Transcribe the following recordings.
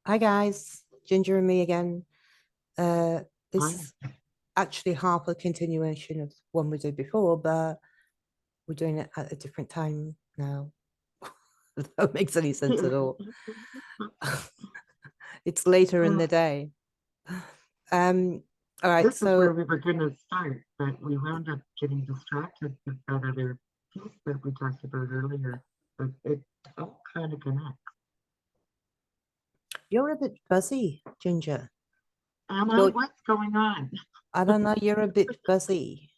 Hi guys, Ginger and me again. This Fine. is actually half a continuation of one we did before, but we're doing it at a different time now. If that makes any sense at all. It's later in the Well, day. All right, this is where so we were going to start, but we wound up getting distracted with that other piece that we talked about earlier. But it all kind of connects. you're a bit fuzzy, Ginger. Emma, You're, what's going on? I don't know, you're a bit fuzzy.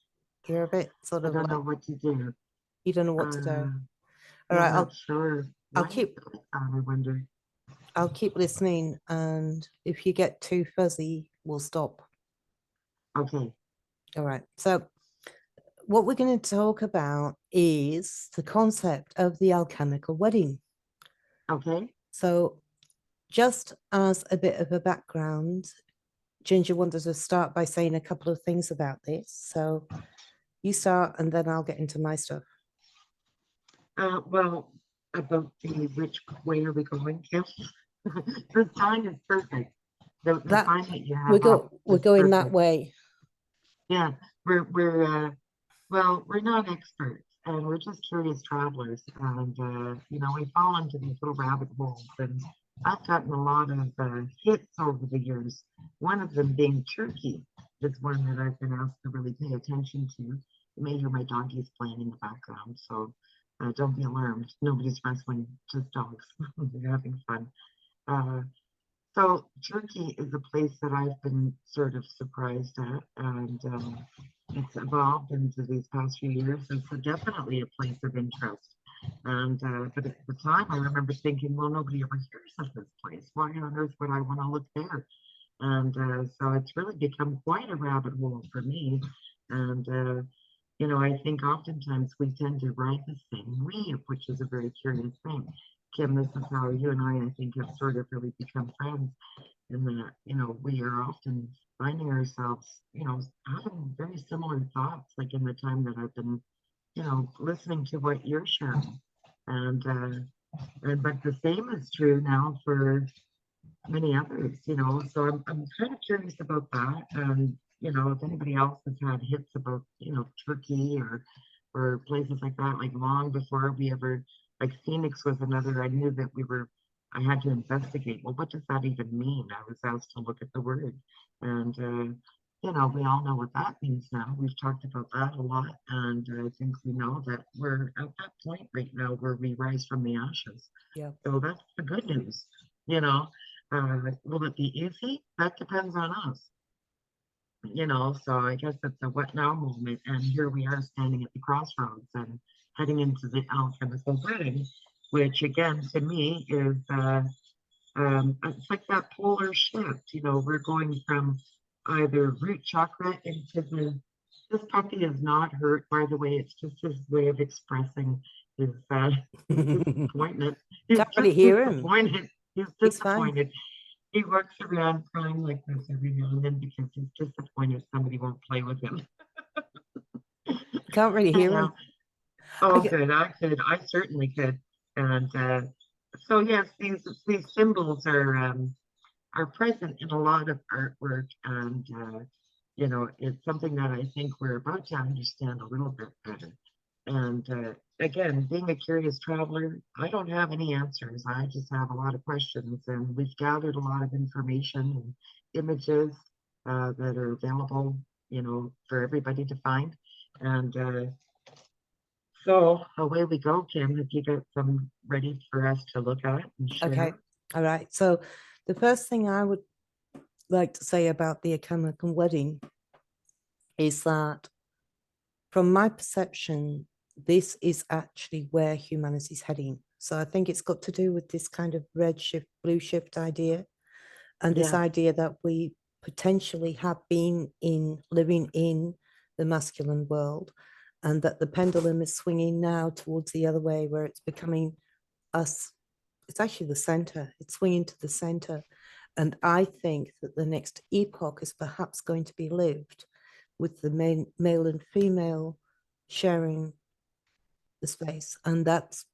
You're a bit sort I of don't know like what to do. you don't know what to do. Uh, All yeah, I'm right, not sure. I'll Why is keep it like that? I wonder. I'll keep listening, and if you get too fuzzy, we'll stop. Okay, All right. So what we're going to talk about is the concept of the alchemical wedding. okay. So, just as a bit of a background, Ginger wanted to start by saying a couple of things about this. So, you start, and then I'll get into my stuff. Well, about the which way are we going, Kim? The time is perfect. The That time that you have up we're is going that perfect. way. Yeah, we're well, we're not experts, and we're just curious travelers, and we fall into these little rabbit holes, and I've gotten a lot of hits over the years. One of them being Turkey is one that I've been asked to really pay attention to. You may hear my doggies playing in the background, so don't be alarmed. Nobody's wrestling, just dogs. They're having fun. Uh, so Turkey is a place that I've been sort of surprised at, and it's evolved into these past few years. It's definitely a place of interest. And but at the time, I remember thinking, well, nobody ever hears of this place. Why on earth would I want to look there? And so it's really become quite a rabbit hole for me. And I think oftentimes we tend to ride the same wave, which is a very curious thing. Kim, this is how you and I think, have sort of really become friends in that, we are often finding ourselves, having very similar thoughts, like in the time that I've been, listening to what you're sharing. And, but the same is true now for many others, so I'm kind of curious about that. And, if anybody else has had hits about, Turkey or places like that, like long before we ever, like Phoenix was another, I knew that I had to investigate. Well, what does that even mean? I was asked to look at the word. And, we all know what that means now. We've talked about that a lot. And I think we know that we're at that point right now where we rise from the ashes. Yeah. So that's the good news, you know. Will it be easy? That depends on us, So I guess it's a what now moment. And here we are standing at the crossroads and heading into the alchemical wedding, which again to me is it's like that polar shift. We're going from either root chakra into the. This puppy is not hurt, by the way. It's just his way of expressing his his disappointment. He's Can't really just hear him. disappointed. He's He's fine. disappointed. He walks around crying like this every now and then because he's disappointed somebody won't play with him. Can't really hear Anyhow, him. oh, Okay. good. I could. I certainly could. And so, yes, these symbols are present in a lot of artwork, and it's something that I think we're about to understand a little bit better. And again, being a curious traveler, I don't have any answers. I just have a lot of questions, and we've gathered a lot of information and images that are available, for everybody to find. And so away we go, Kim. Have you got some ready for us to look at and Okay. share? All right. So the first thing I would like to say about the Alchemical wedding is that, from my perception, this is actually where humanity is heading. So I think it's got to do with this kind of red shift, blue shift idea, and this Yes, idea that we potentially have been living in the masculine world, and that the pendulum is swinging now towards the other way, where it's becoming us. It's actually the center. It's swinging to the center. And I think that the next epoch is perhaps going to be lived with the male and female sharing the space. And that's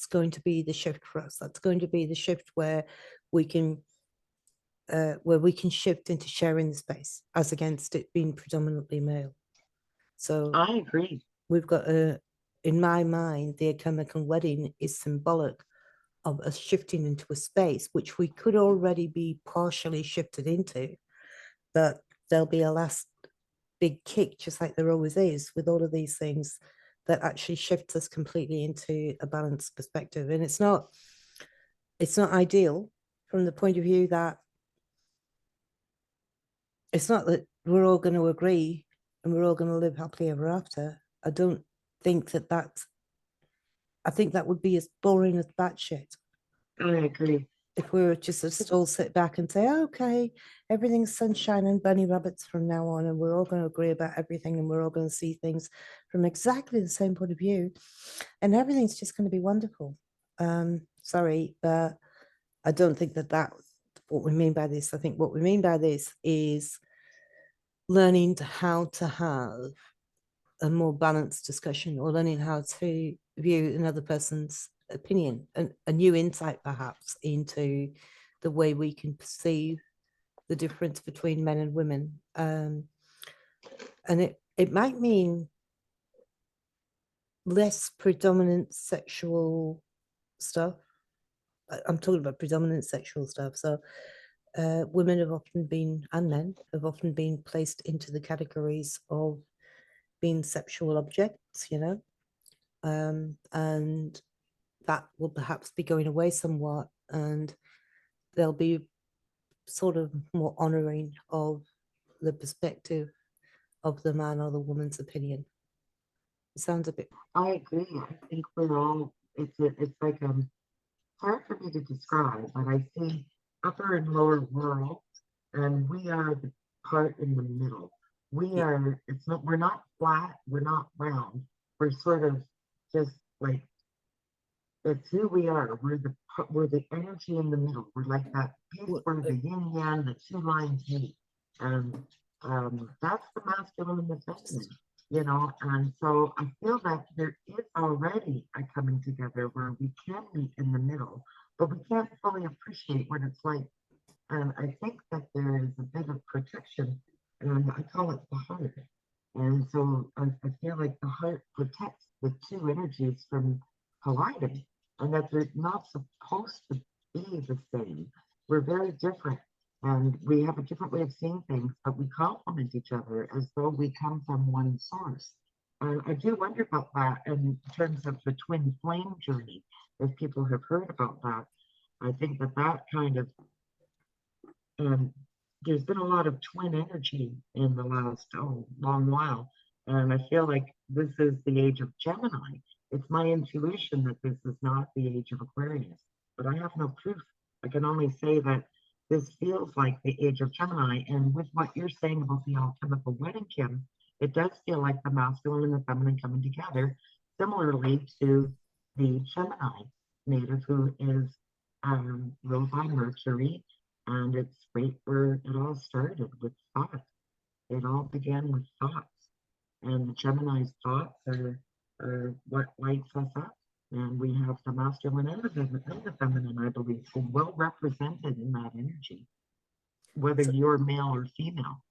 going to be the shift for us. That's going to be the shift where we can where we can shift into sharing the space as against it being predominantly male. So I agree. we've got in my mind, the alchemical wedding is symbolic of us shifting into a space which we could already be partially shifted into, but there'll be a last big kick, just like there always is with all of these things that actually shifts us completely into a balanced perspective. And it's not ideal from the point of view that it's not that we're all going to agree and we're all going to live happily ever after. I don't think that that's, I think that would be as boring as batshit I agree. if we were just all sit back and say, okay, everything's sunshine and bunny rabbits from now on, and we're all going to agree about everything, and we're all going to see things from exactly the same point of view, and everything's just going to be wonderful. Sorry, but I don't think that that's what we mean by this. I think what we mean by this is learning how to have a more balanced discussion, or learning how to view another person's opinion, and a new insight perhaps into the way we can perceive the difference between men and women. And it might mean less predominant sexual stuff. I'm talking about predominant sexual stuff. So women have often been, and men have often been placed into the categories of being sexual objects, you know, and that will perhaps be going away somewhat, and there'll be sort of more honoring of the perspective of the man or the woman's opinion. It sounds a bit. I agree. I think we're all, it's like, hard for me to describe, but I see upper and lower world, and we are the part in the middle. We are, it's not, we're not flat, we're not round. We're sort of just like, that's who we are. We're the energy in the middle. We're like that piece where the yin yang, the two lines meet. And that's the masculine and the feminine, you know. And so I feel that there is already a coming together where we can meet in the middle, but we can't fully appreciate what it's like. And I think that there is a bit of protection, and I call it the heart. And so I feel like the heart protects the two energies from colliding, and that they're not supposed to be the same. We're very different, and we have a different way of seeing things, but we complement each other as though we come from one source. And I do wonder about that in terms of the twin flame journey, if people have heard about that. I think that that kind of there's been a lot of twin energy in the last long while. And I feel like this is the age of Gemini. It's my intuition that this is not the age of Aquarius, but I have no proof. I can only say that this feels like the age of Gemini. And with what you're saying about the alchemical wedding, Kim, it does feel like the masculine and the feminine coming together, similarly to the Gemini native, who is ruled by Mercury, and it's right where it all started with thought. It all began with thoughts. And Gemini's thoughts are what lights us up. And we have the masculine and the feminine, I believe, so well represented in that energy, whether So, you're male or female.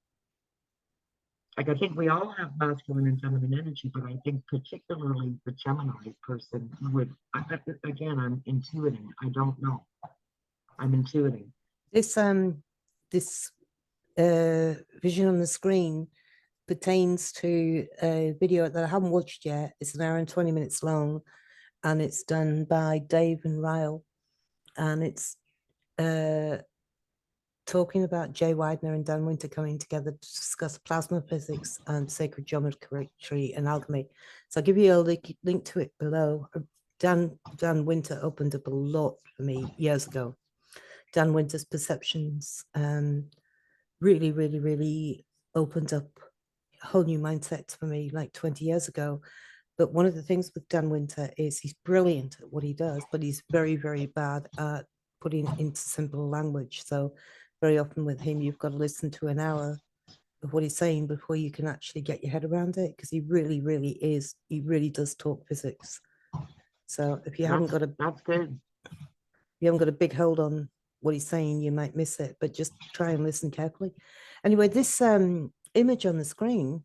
Like, I think we all have masculine and feminine energy, but I think particularly the Gemini person would, again, I'm intuiting. I don't know. I'm intuiting. this vision on the screen pertains to a video that I haven't watched yet. It's an hour and 20 minutes long, and it's done by Dave and Ryle, and it's talking about Jay Widener and Dan Winter coming together to discuss plasma physics and sacred geometry and alchemy. So I'll give you a link to it below. Dan Winter opened up a lot for me years ago. Dan Winter's perceptions really, really, really opened up whole new mindsets for me like 20 years ago. But one of the things with Dan Winter is he's brilliant at what he does, but he's very, very bad at putting it into simple language. So very often with him, you've got to listen to an hour of what he's saying before you can actually get your head around it, because he really, really is, he really does talk physics. So if you haven't got a That's good. you haven't got a big hold on what he's saying, you might miss it, but just try and listen carefully. Anyway, this image on the screen,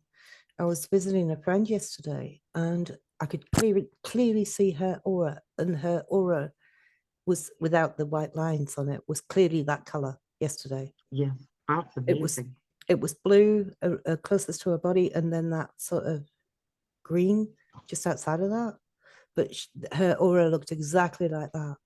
I was visiting a friend yesterday and I could clearly see her aura, and her aura was, without the white lines on it, was clearly that color yesterday. Yes, that's amazing. It was blue closest to her body, and then that sort of green just outside of that. But her aura looked exactly like that.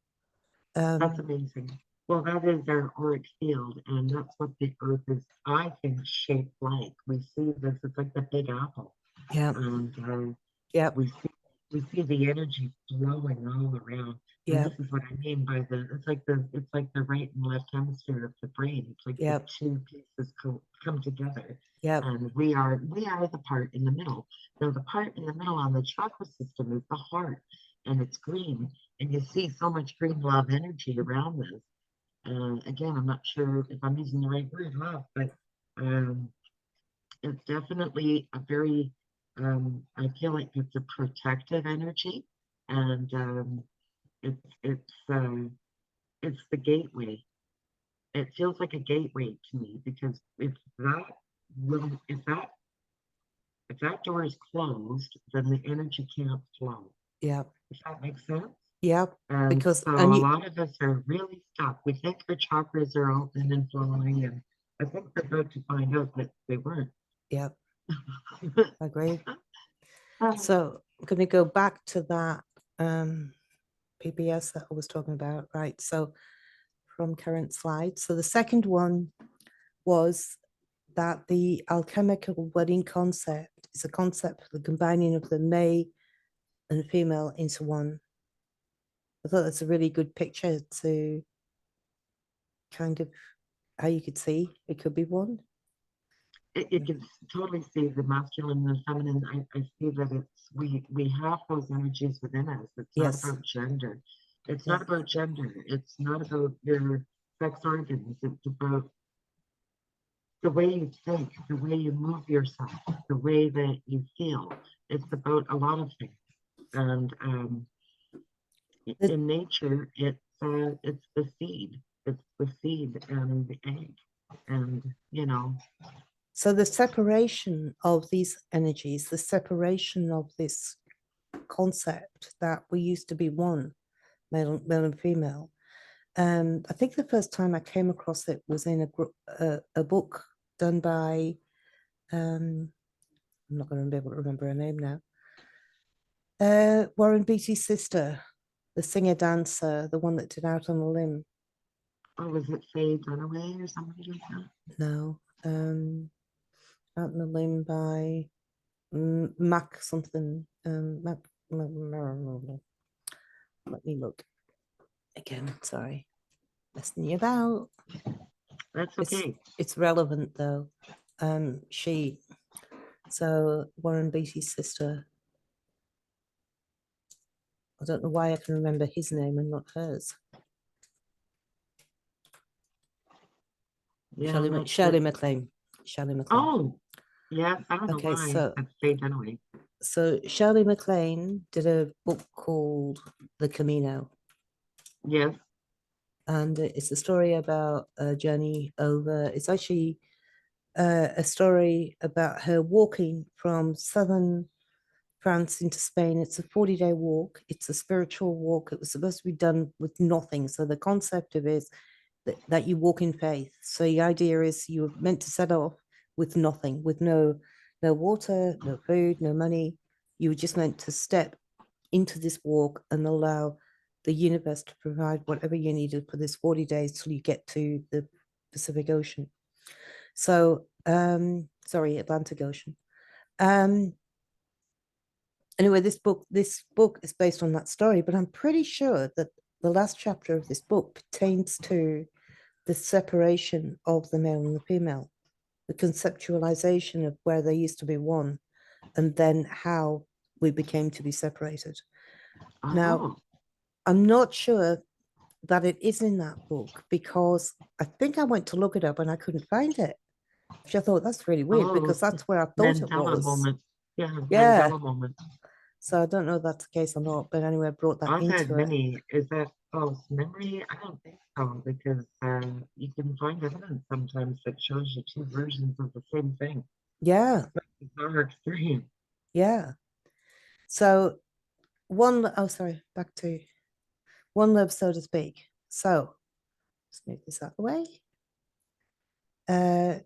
That's amazing. Well, that is our auric field, and that's what the Earth is, I think, shaped like. We see this, it's like the Big Apple. Yeah. And Yeah. we see the energy flowing all around. And Yeah. this is what I mean by it's like the right and left hemisphere of the brain. It's like Yeah. the two pieces come together. Yeah. And we are the part in the middle. Now the part in the middle on the chakra system is the heart, and it's green. And you see so much green love energy around this. Again, I'm not sure if I'm using the right word, love, but it's definitely a very, I feel like it's a protective energy, and it's it's it's the gateway. It feels like a gateway to me because if that door is closed, then the energy can't flow. Yeah. If that makes sense. Yeah. And Because so a lot of us are really stuck. We think our chakras are open and flowing, and I think we're about to find out that they weren't. Yeah. I agree. So I'm going to go back to that PBS that I was talking about, right? So from current slide. So the second one was that the alchemical wedding concept is a concept for the combining of the male and female into one. I thought that's a really good picture to kind of how you could see it could be one. You can totally see the masculine and the feminine. I see that we have those energies within us. It's not about gender. It's not about gender. It's not about your sex organs. It's about the way you think, the way you move yourself, the way that you feel. It's about a lot of things. And in nature, it's the seed. It's the seed and the egg. And so the separation of these energies, the separation of this concept that we used to be one, male and female. I think the first time I came across it was in a book done by, I'm not going to be able to remember her name now, Warren Beatty's sister, the singer-dancer, the one that did Out on a Limb. Oh, was it Faye Dunaway or somebody like that? No. Out on a Limb by Mac something. Mac. Let me look again. Sorry, messing you about. That's okay. It's relevant though. So Warren Beatty's sister. I don't know why I can remember his name and not hers. Yeah, Shirley MacLaine. Shirley MacLaine. Oh, yeah. I don't know why. So that's Faye Dunaway. So Shirley MacLaine did a book called The Camino. Yes. And it's a story about a journey over. It's actually a story about her walking from southern France into Spain. It's a 40-day walk. It's a spiritual walk. It was supposed to be done with nothing. So the concept of it is that you walk in faith. So the idea is you're meant to set off with nothing, with no water, no food, no money. You were just meant to step into this walk and allow the universe to provide whatever you needed for this 40 days till you get to the Pacific Ocean. So, Atlantic Ocean. Anyway, this book is based on that story, but I'm pretty sure that the last chapter of this book pertains to the separation of the male and the female, the conceptualization of where there used to be one, and then how we became to be separated. Oh. Now, I'm not sure that it is in that book because I think I went to look it up and I couldn't find it. Which I thought that's really weird because that's where I thought it was. Moment. Yeah. Mandela moment. So I don't know if that's the case or not, but anyway, I brought that I've into had many. Is that false memory? I don't think so, because you can find evidence sometimes that shows you two versions of the same thing. Yeah, It's quite bizarre experience. yeah. So oh, sorry, back to one love, so to speak. So let's move this out of the way. Uh,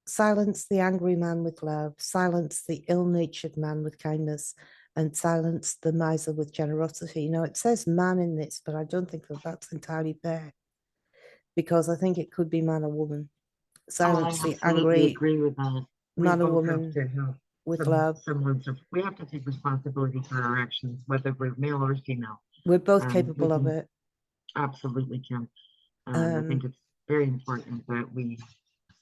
silence the angry man with love, silence the ill-natured man with kindness, and silence the miser with generosity. It says man in this, but I don't think that that's entirely fair, because I think it could be man or woman. Oh, I Silence the absolutely angry agree with that. We man or both have woman to have with some love. semblance of, we have to take responsibility for our actions, whether we're male or female. We're both We capable of can it. absolutely can. And I think Um, it's very important that we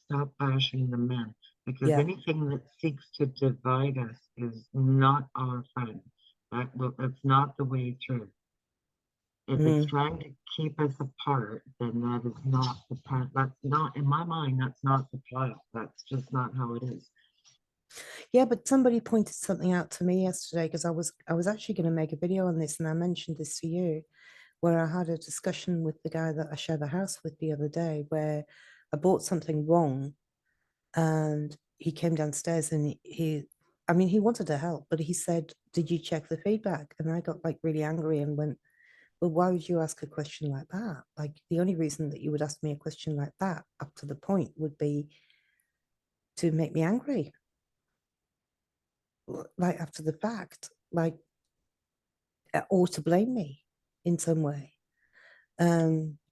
stop bashing the men, because yeah. anything that seeks to divide us is not our friend. That's not the way through. If it's Mm. trying to keep us apart, then that is not the path. That's not, in my mind, that's not the path. That's just not how it is. Yeah, but somebody pointed something out to me yesterday, because I was actually going to make a video on this, and I mentioned this to you, where I had a discussion with the guy that I shared the house with the other day, where I bought something wrong, and he came downstairs and I mean, he wanted to help, but he said, "Did you check the feedback?" And I got like really angry and went, "Well, why would you ask a question like that? Like, the only reason that you would ask me a question like that up to the point would be to make me angry, like after the fact, like, or to blame me in some way."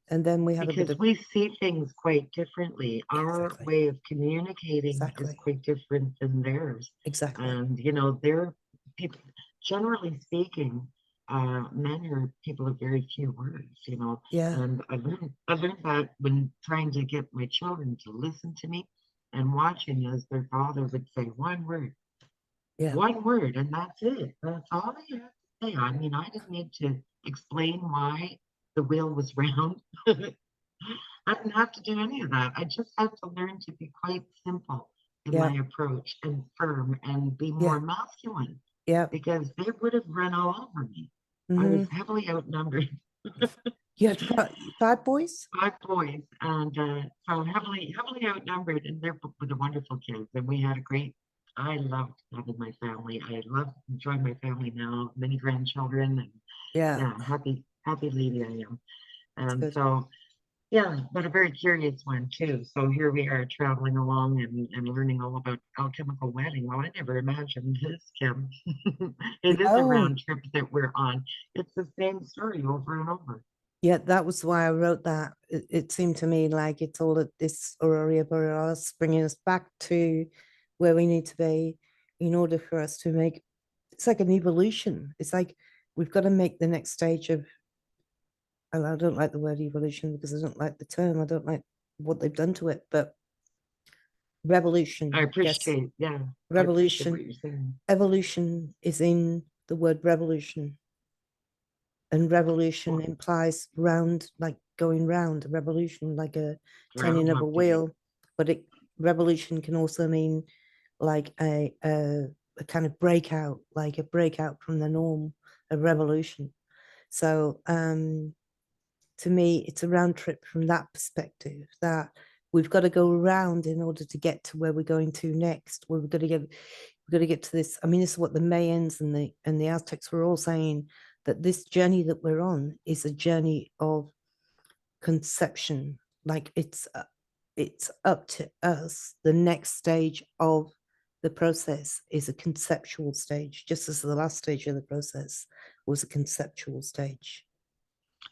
And then we had a bit Because of, we see things quite differently. Our exactly, way of communicating is exactly, quite different than theirs. exactly. And, they're people, generally speaking, men are people of very few words, Yeah, and I learned that when trying to get my children to listen to me and watching as their father would say yeah, one word, and that's it. That's all I have to say. I mean, I didn't need to explain why the wheel was round. I didn't have to do any of that. I just had to learn to be quite simple in yeah, my approach and firm and be yeah, more masculine, yeah. because they would have run all over me. I was Mm-hmm. heavily outnumbered. You had five boys? Five boys, and so heavily outnumbered, and they're with the wonderful kids. And we had a great. I loved having my family. I love enjoying my family now. Many grandchildren, and Yeah, yeah, happy lady I am. that's And good. so yeah, but a very curious one too. So here we are traveling along and learning all about alchemical wedding. Well, I never imagined this, Kim. It is a No, round trip that we're on. It's the same story over and over. yeah, that was why I wrote that. It seemed to me like it's all at this Aurora Borealis, bringing us back to where we need to be in order for us to make. It's like an evolution. It's like we've got to make the next stage of. And I don't like the word evolution because I don't like the term. I don't like what they've done to it. But I revolution, yes, appreciate, yeah, I appreciate what revolution. you're saying. Evolution is in the word revolution, and revolution Well, implies round, like going round. A revolution, like a turning of a Groundhog Day. wheel. But revolution can also mean like a kind of breakout, like a breakout from the norm, a revolution. So to me, it's a round trip from that perspective, that we've got to go around in order to get to where we're going to next. Where we've got to get to this. I mean, this is what the Mayans and the Aztecs were all saying, that this journey that we're on is a journey of conception. Like it's up to us. The next stage of the process is a conceptual stage, just as the last stage of the process was a conceptual stage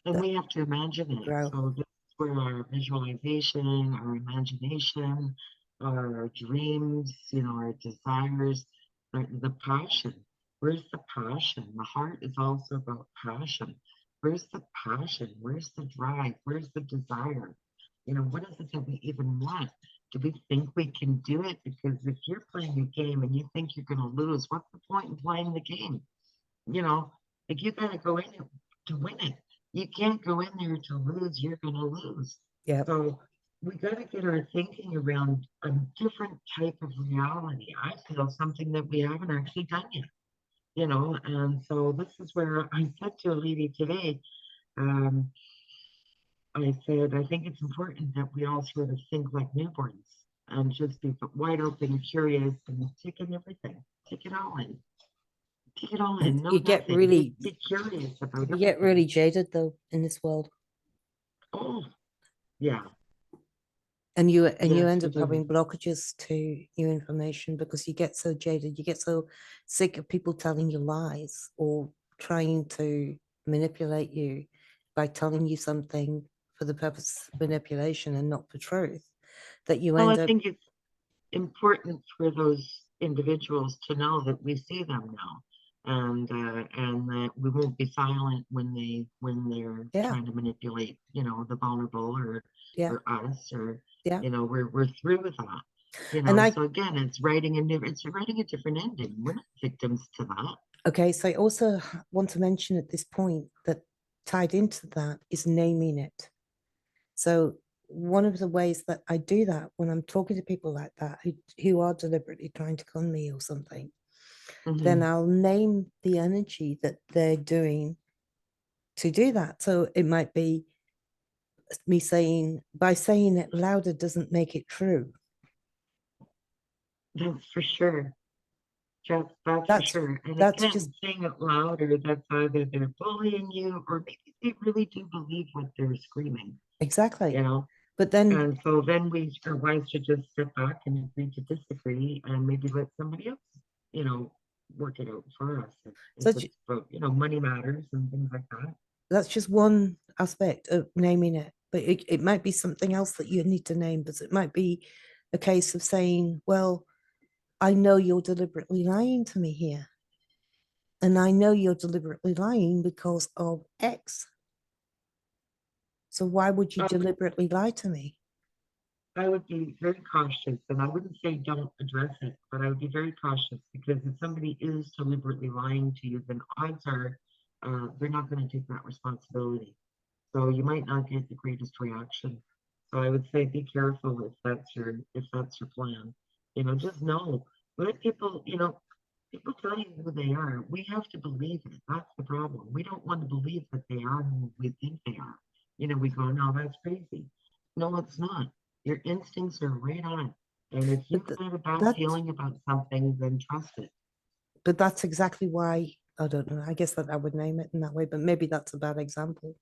And that we have to imagine we it. grow. So this is where our visualization, our imagination, our dreams, our desires, the passion. Where's the passion? The heart is also about passion. Where's the passion? Where's the drive? Where's the desire? What is it that we even want? Do we think we can do it? Because if you're playing a game and you think you're going to lose, what's the point in playing the game? you know, like you gotta go in it to win it. You can't go in there to lose, you're gonna lose. Yeah. So we gotta get our thinking around a different type of reality. I feel something that we haven't actually done yet, and so this is where I said to a lady today, I said, I think it's important that we all sort of think like newborns and just be wide open, curious, and take in everything. Take it all in. Take it all in. Know You get nothing. Just really, be curious about you get everything. really jaded though in this world, Oh, yeah. and you Yes, end you up do. having blockages to new information because you get so jaded, you get so sick of people telling you lies or trying to manipulate you by telling you something for the purpose of manipulation and not for truth, that you Well, I end up. think it's important for those individuals to know that we see them now, and that we won't be silent when they're Yeah, trying to manipulate, the vulnerable yeah, or us or yeah. we're through with that. And I So again, it's writing a different ending. We're not victims to that. Okay, so I also want to mention at this point that tied into that is naming it. So one of the ways that I do that when I'm talking to people like that who are deliberately trying to con me or something, then Hmm. I'll name the energy that they're doing to do that. So it might be me saying, by saying it louder doesn't make it true. That's for sure. That's for That's sure. And that's just again, saying it louder, that's either they're bullying you or maybe they really do believe what they're screaming, you exactly. know? But then And so then we are wise to just step back and agree to disagree and maybe let somebody else, you know, work it out for us if so it's about, money matters and things like that. that's just one aspect of naming it, but it might be something else that you need to name, but it might be a case of saying, well, I know you're deliberately lying to me here, and I know you're deliberately lying because of X, so why would you I would, deliberately lie to me? I would be very cautious, and I wouldn't say don't address it, but I would be very cautious because if somebody is deliberately lying to you, then odds are they're not going to take that responsibility. So you might not get the greatest reaction. So I would say be careful if that's your plan. Just know. Let people tell you who they are. We have to believe it. That's the problem. We don't want to believe that they are who we think they are. We go, no, that's crazy. No, it's not. Your instincts are right on. And if But you've got a bad that, feeling about something, then trust it. but that's exactly why I don't know. I guess that I would name it in that way, but maybe that's a bad example.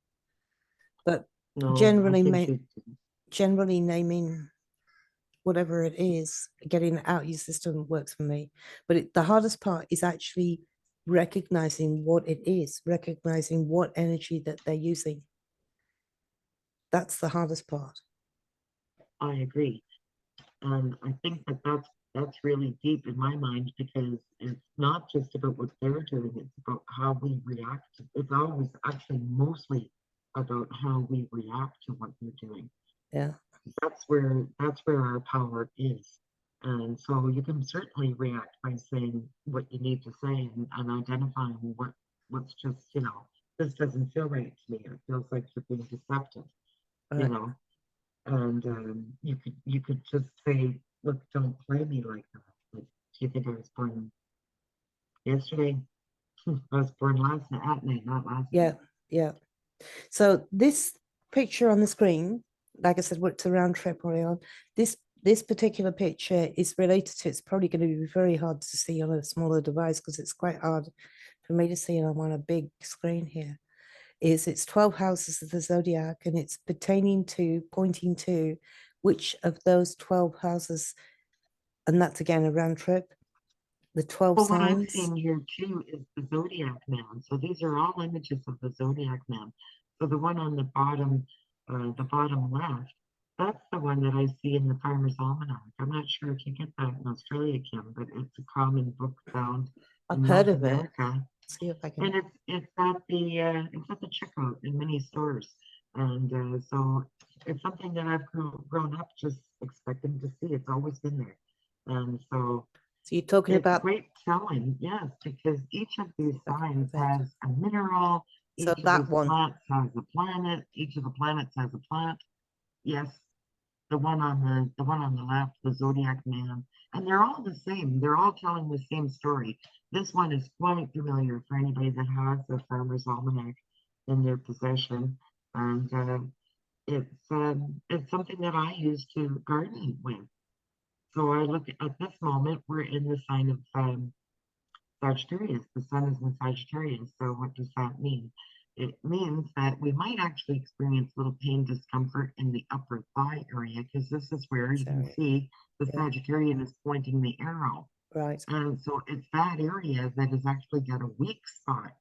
But No, I generally, think you generally naming whatever it is, getting it out of your system works for me. But the hardest part is actually recognizing what it is, recognizing what energy that they're using. That's the hardest part. I agree. And I think that's really deep in my mind because it's not just about what they're doing, it's about how we react. It's always actually mostly about how we react to what they're doing. Yeah. That's where our power is. And so you can certainly react by saying what you need to say and identifying what's just, this doesn't feel right to me. It feels like you're being deceptive, you Right. know and you could just say, "Look, don't play me like that. Like, do you think I was born yesterday? I was born at night, not last Yeah. night." Yeah. So this picture on the screen, like I said, it's a round trip on. This particular picture is related to. It's probably going to be very hard to see on a smaller device because it's quite hard for me to see it on a big screen here. It's 12 houses of the zodiac, and it's pertaining to pointing to which of those 12 houses, and that's again a round trip, the 12 Well, what I'm signs. seeing here too is the zodiac man. So these are all images of the zodiac man. So the one on the bottom left, that's the one that I see in the Farmer's Almanac. I'm not sure if you get that in Australia, Kim, but it's a common book found I've in heard North of it. America. See if I And can. it's at the checkout in many stores, and so it's something that I've grown up just expecting to see. It's always been there, and so So you're talking it's about, great telling, yes, because each of these if I can signs move it. has a mineral, So each of that these one, plants has a planet, each of the planets has a plant. Yes, the one on the left, the Zodiac Man, and they're all the same. They're all telling the same story. This one is quite familiar for anybody that has the Farmer's Almanac. in their possession, and it's something that I use to garden with. So I look at this moment, we're in the sign of Sagittarius. The sun is in Sagittarius. So what does that mean? It means that we might actually experience a little pain, discomfort in the upper thigh area, because this is where you can Sorry. see the Yeah. Sagittarian is pointing the arrow. Right. And so it's that area that has actually got a weak spot.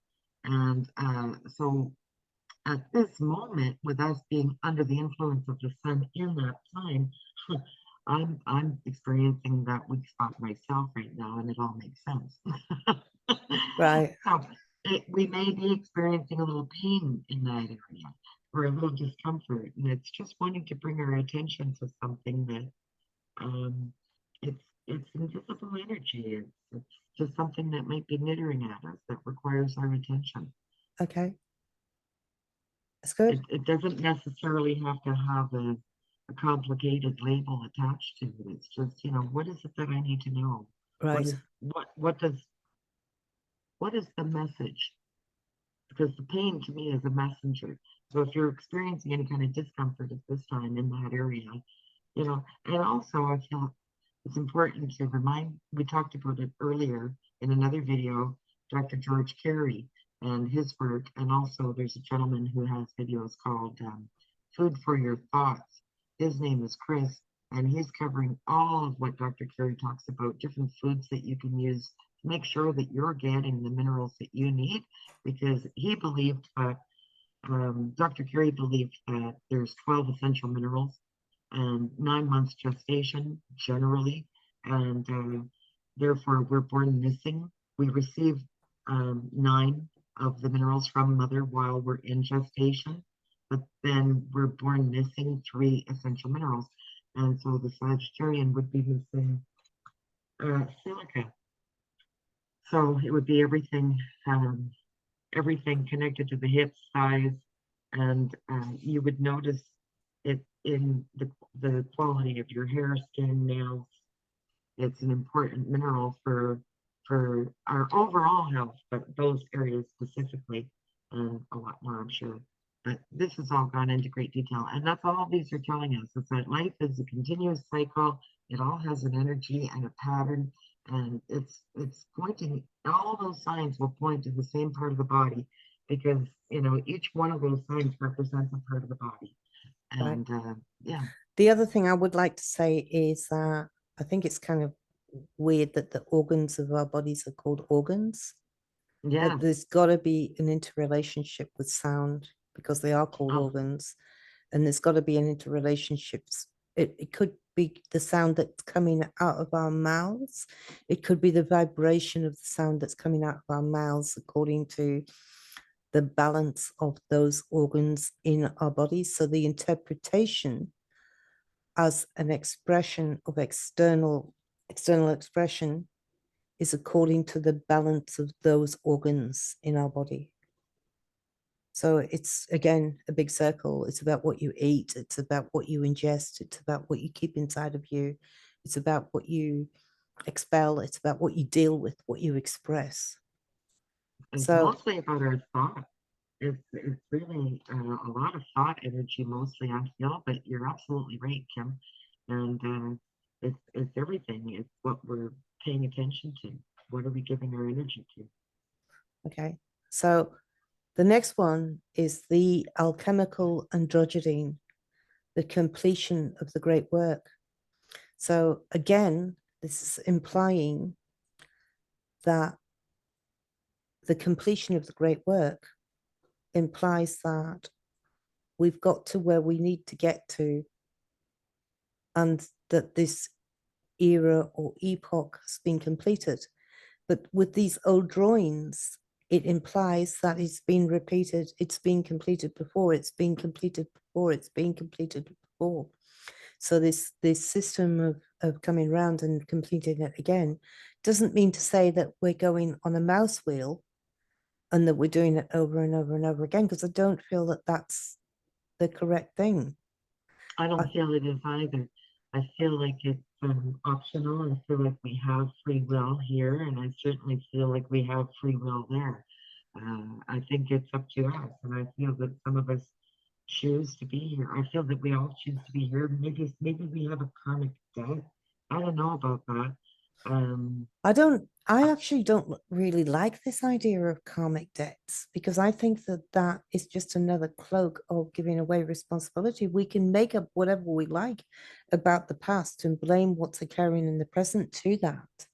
And so at this moment, with us being under the influence of the sun in that time, I'm experiencing that weak spot myself right now, and it all makes sense. Right. So we may be experiencing a little pain in that area or a little discomfort, and it's just wanting to bring our attention to something that um, it's invisible energy. It's just something that might be nittering at us that requires our attention. Okay. That's good. It doesn't necessarily have to have a complicated label attached to it. It's just, what is it that I need to know? What Right. is what is the message? Because the pain to me is a messenger. So if you're experiencing any kind of discomfort at this time in that area, and also I feel it's important to remind, we talked about it earlier in another video, Dr. George Carey and his work, and also there's a gentleman who has videos called Food for Your Thoughts. His name is Chris, and he's covering all of what Dr. Carey talks about, different foods that you can use to make sure that you're getting the minerals that you need, because he believed that Dr. Carey believed that there's 12 essential minerals and 9 months gestation generally, and therefore we're born missing. We receive nine of the minerals from mother while we're in gestation, but then we're born missing three essential minerals. And so the Sagittarian would be missing silica. So it would be everything connected to the hips, thighs, and you would notice it in the quality of your hair, skin, nails. It's an important mineral for our overall health, but those areas specifically, and a lot more, I'm sure. But this has all gone into great detail, and that's all these are telling us is that life is a continuous cycle. It all has an energy and a pattern, and it's pointing. All those signs will point to the same part of the body, because each one of those signs represents a part of the body, Right. and yeah, The other thing I would like to say is that I think it's kind of weird that the organs of our bodies are called organs. yeah. There's got to be an interrelationship with sound because they are called Oh, organs, and there's got to be an interrelationship. It could be the sound that's coming out of our mouths. It could be the vibration of the sound that's coming out of our mouths according to the balance of those organs in our bodies. So the interpretation as an expression of external expression is according to the balance of those organs in our body. So it's again a big circle. It's about what you eat, it's about what you ingest, it's about what you keep inside of you, it's about what you expel, it's about what you deal with, what you express. it's So mostly about our thoughts. It's really a lot of thought energy mostly I feel, but you're absolutely right, Kim. And it's everything. It's what we're paying attention to. What are we giving our energy to? okay, so the next one is the alchemical androgyne, the completion of the great work. So again, this is implying that the completion of the great work implies that we've got to where we need to get to, and that this era or epoch has been completed. But with these old drawings, it implies that it's been repeated, it's been completed before, it's been completed before, it's been completed before. So this system of coming around and completing it again doesn't mean to say that we're going on a mouse wheel and that we're doing it over and over and over again, because I don't feel that that's the correct thing. I I, don't feel it is either. I feel like it's optional. I feel like we have free will here, and I certainly feel like we have free will there. I think it's up to us, and I feel that some of us choose to be here. I feel that we all choose to be here. Maybe we have a karmic debt. I don't know about that. Um, I actually don't really like this idea of karmic debts because I think that that is just another cloak of giving away responsibility. We can make up whatever we like about the past and blame what's occurring in the present to that.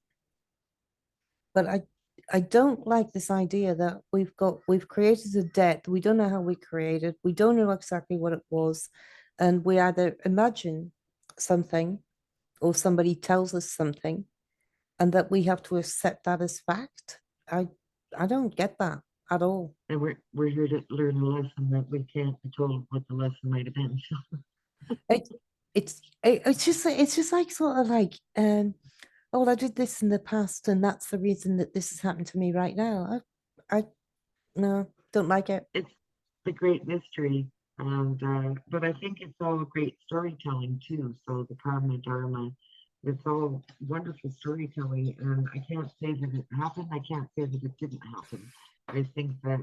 But I don't like this idea that we've created a debt. We don't know how we created. We don't know exactly what it was, and we either imagine something or somebody tells us something and that we have to accept that as fact. I I don't get that at all. and we're here to learn a lesson that we can't be told what the lesson might have been. It it's just like sort of like oh well, I did this in the past and that's the reason that this is happening to me right now. I no don't like it. It's the great mystery, and but I think it's all great storytelling too. So the karma dharma, it's all wonderful storytelling, and I can't say that it happened. I can't say that it didn't happen. I think that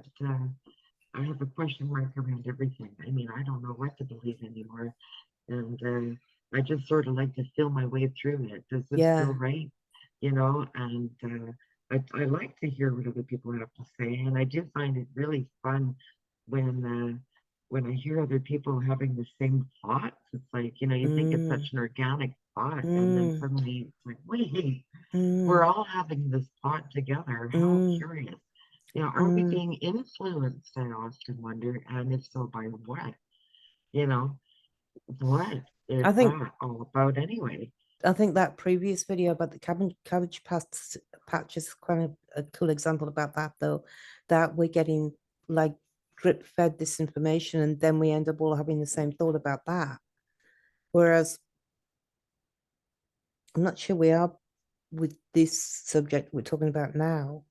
I have a question mark around everything. I mean, I don't know what to believe anymore, and I just sort of like to feel my way through it. Does this feel Yeah. right? And I like to hear what other people have to say, and I do find it really fun when I hear other people having the same thoughts. It's like, you think it's Mm, such an organic thought, and then mm, suddenly it's like, wait, we're mm, all having this thought together. How mm, curious. Are we mm. being influenced, I often wonder, and if so, by what? You know, what is I think that all about anyway? I think that previous video about the cabbage patch is kind of a cool example about that, though, that we're getting like drip fed this information and then we end up all having the same thought about that. Whereas I'm not sure we are with this subject we're talking about now.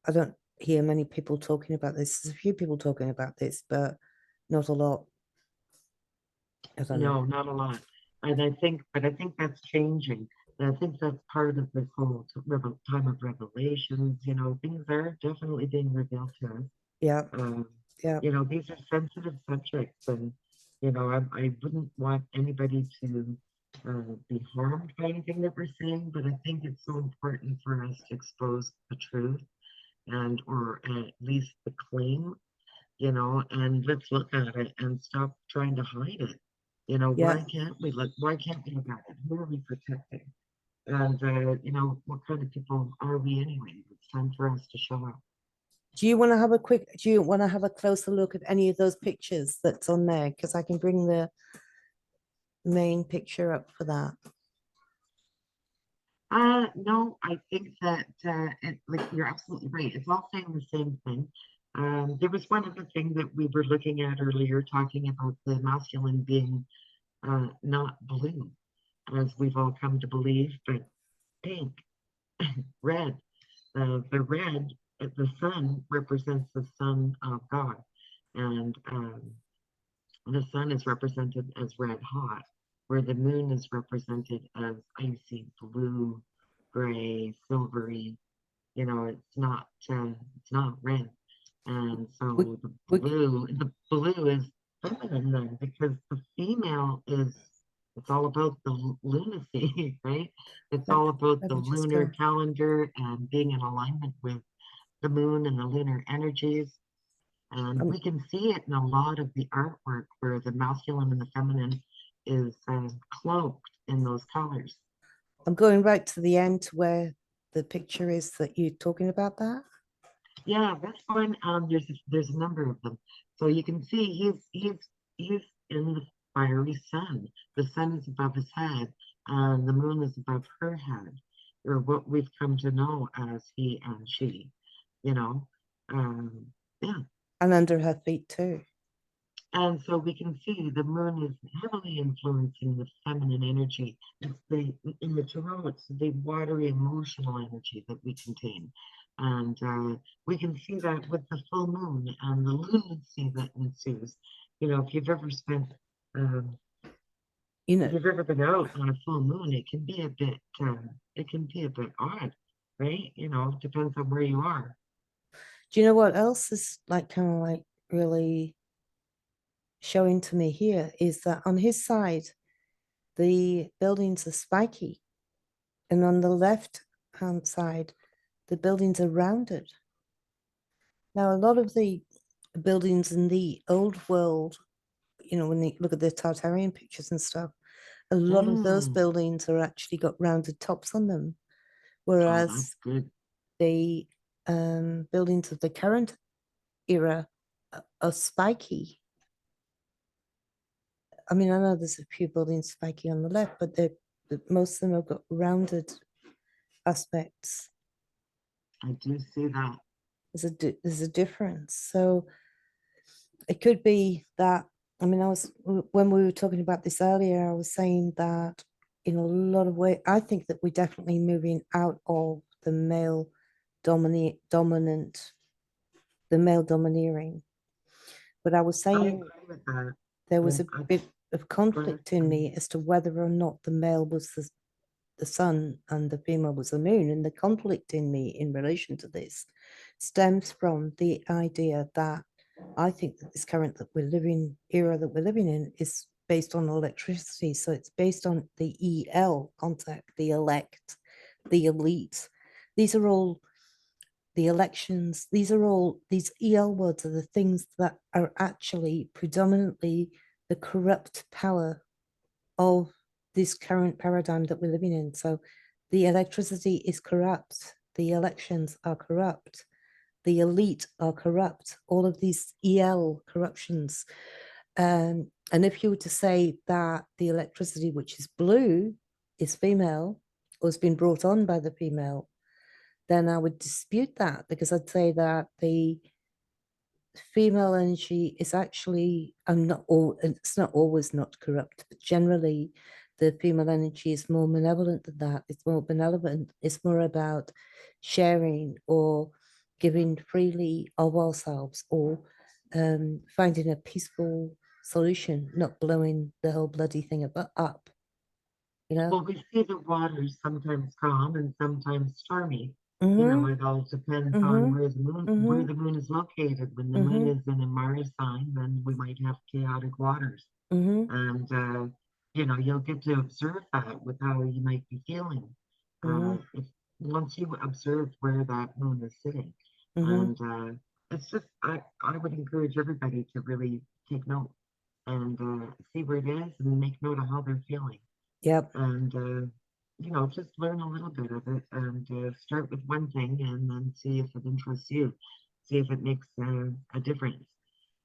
I don't hear many people talking about this. There's a few people talking about this, but not a lot. I don't know. No, not a lot. But I think that's changing. And I think that's part of this whole time of revelations. Things are definitely being revealed to us. Yeah, Um, yeah, these are sensitive subjects, and I wouldn't want anybody to be harmed by anything that we're saying. But I think it's so important for us to expose the truth or at least the claim, and let's look at it and stop trying to hide it. yeah. Why can't we look at it? Who are we protecting? And what kind of people are we anyway? It's time for us to show up. Do you want to have a closer look at any of those pictures that's on there? Because I can bring the main picture up for that. No, I think that like you're absolutely right. It's all saying the same thing. There was one other thing that we were looking at earlier, talking about the masculine being not blue, as we've all come to believe, but pink, red. The red, the sun represents the Son of God, and the sun is represented as red hot, where the moon is represented as icy blue, gray, silvery. It's not red, and We, so we, the blue is feminine then because the female is. It's all about the lunacy, right? It's let, all about let the me just lunar go. calendar and being in alignment with the moon and the lunar energies. And I'm, we can see it in a lot of the artwork where the masculine and the feminine is cloaked in those colors. I'm going right to the end to where the picture is that you're talking about that. Yeah, that's one. There's a number of them. So you can see he's in the fiery sun. The sun is above his head, and the moon is above her head, or what we've come to know as he and she. You know, um, yeah. And under her feet too. And so we can see the moon is heavily influencing the feminine energy. In the tarot, it's the watery emotional energy that we contain. And we can see that with the full moon and the lunacy that ensues. If you've ever um, You if know, you've ever been out on a full moon, it can be a bit odd, right? Depends on where you are. Do you know what else is like kind of like really showing to me here is that on his side, the buildings are spiky, and on the left hand side, the buildings are rounded. Now, a lot of the buildings in the old world, when you look at the Tartarian pictures and stuff, a lot of those Mm. buildings are actually got rounded tops on them, Oh, whereas that's good. the buildings of the current era are spiky. I mean, I know there's a few buildings spiky on the left, but most of them have got rounded aspects. I do see that. There's a difference. So it could be that. I mean, when we were talking about this earlier, I was saying that in a lot of ways, I think that we're definitely moving out of dominant, the male domineering. But I was I saying agree with that. there was And a bit of conflict in um, me as to whether or not the male was the sun and the female was the moon. And the conflict in me in relation to this stems from the idea that I think that this current era that we're living in is based on electricity. So it's based on the EL contact, the elect, the elite. These are all the elections. These EL words are the things that are actually predominantly the corrupt power of this current paradigm that we're living in. So the electricity is corrupt, the elections are corrupt, the elite are corrupt, all of these EL corruptions. And if you were to say that the electricity, which is blue, is female or has been brought on by the female, then I would dispute that because I'd say that the female energy is actually not all it's not always not corrupt, but generally the female energy is more malevolent than that. It's more benevolent. It's more about sharing or giving freely of ourselves or finding a peaceful solution, not blowing the whole bloody thing up, you know? well, we see the waters sometimes calm and sometimes stormy. You know, Mm-hmm. it all depends on Mm-hmm. where Mm-hmm. the moon is located. When the moon Mm-hmm. is in a Mars sign, then we might have chaotic waters. Mm-hmm. And you'll get to observe that with how you might be feeling. If once you observe where that moon is sitting. Mm-hmm. And it's just I would encourage everybody to really take note and see where it is and make note of how they're feeling. Yep. And just learn a little bit of it and start with one thing and then see if it interests you. See if it makes a difference.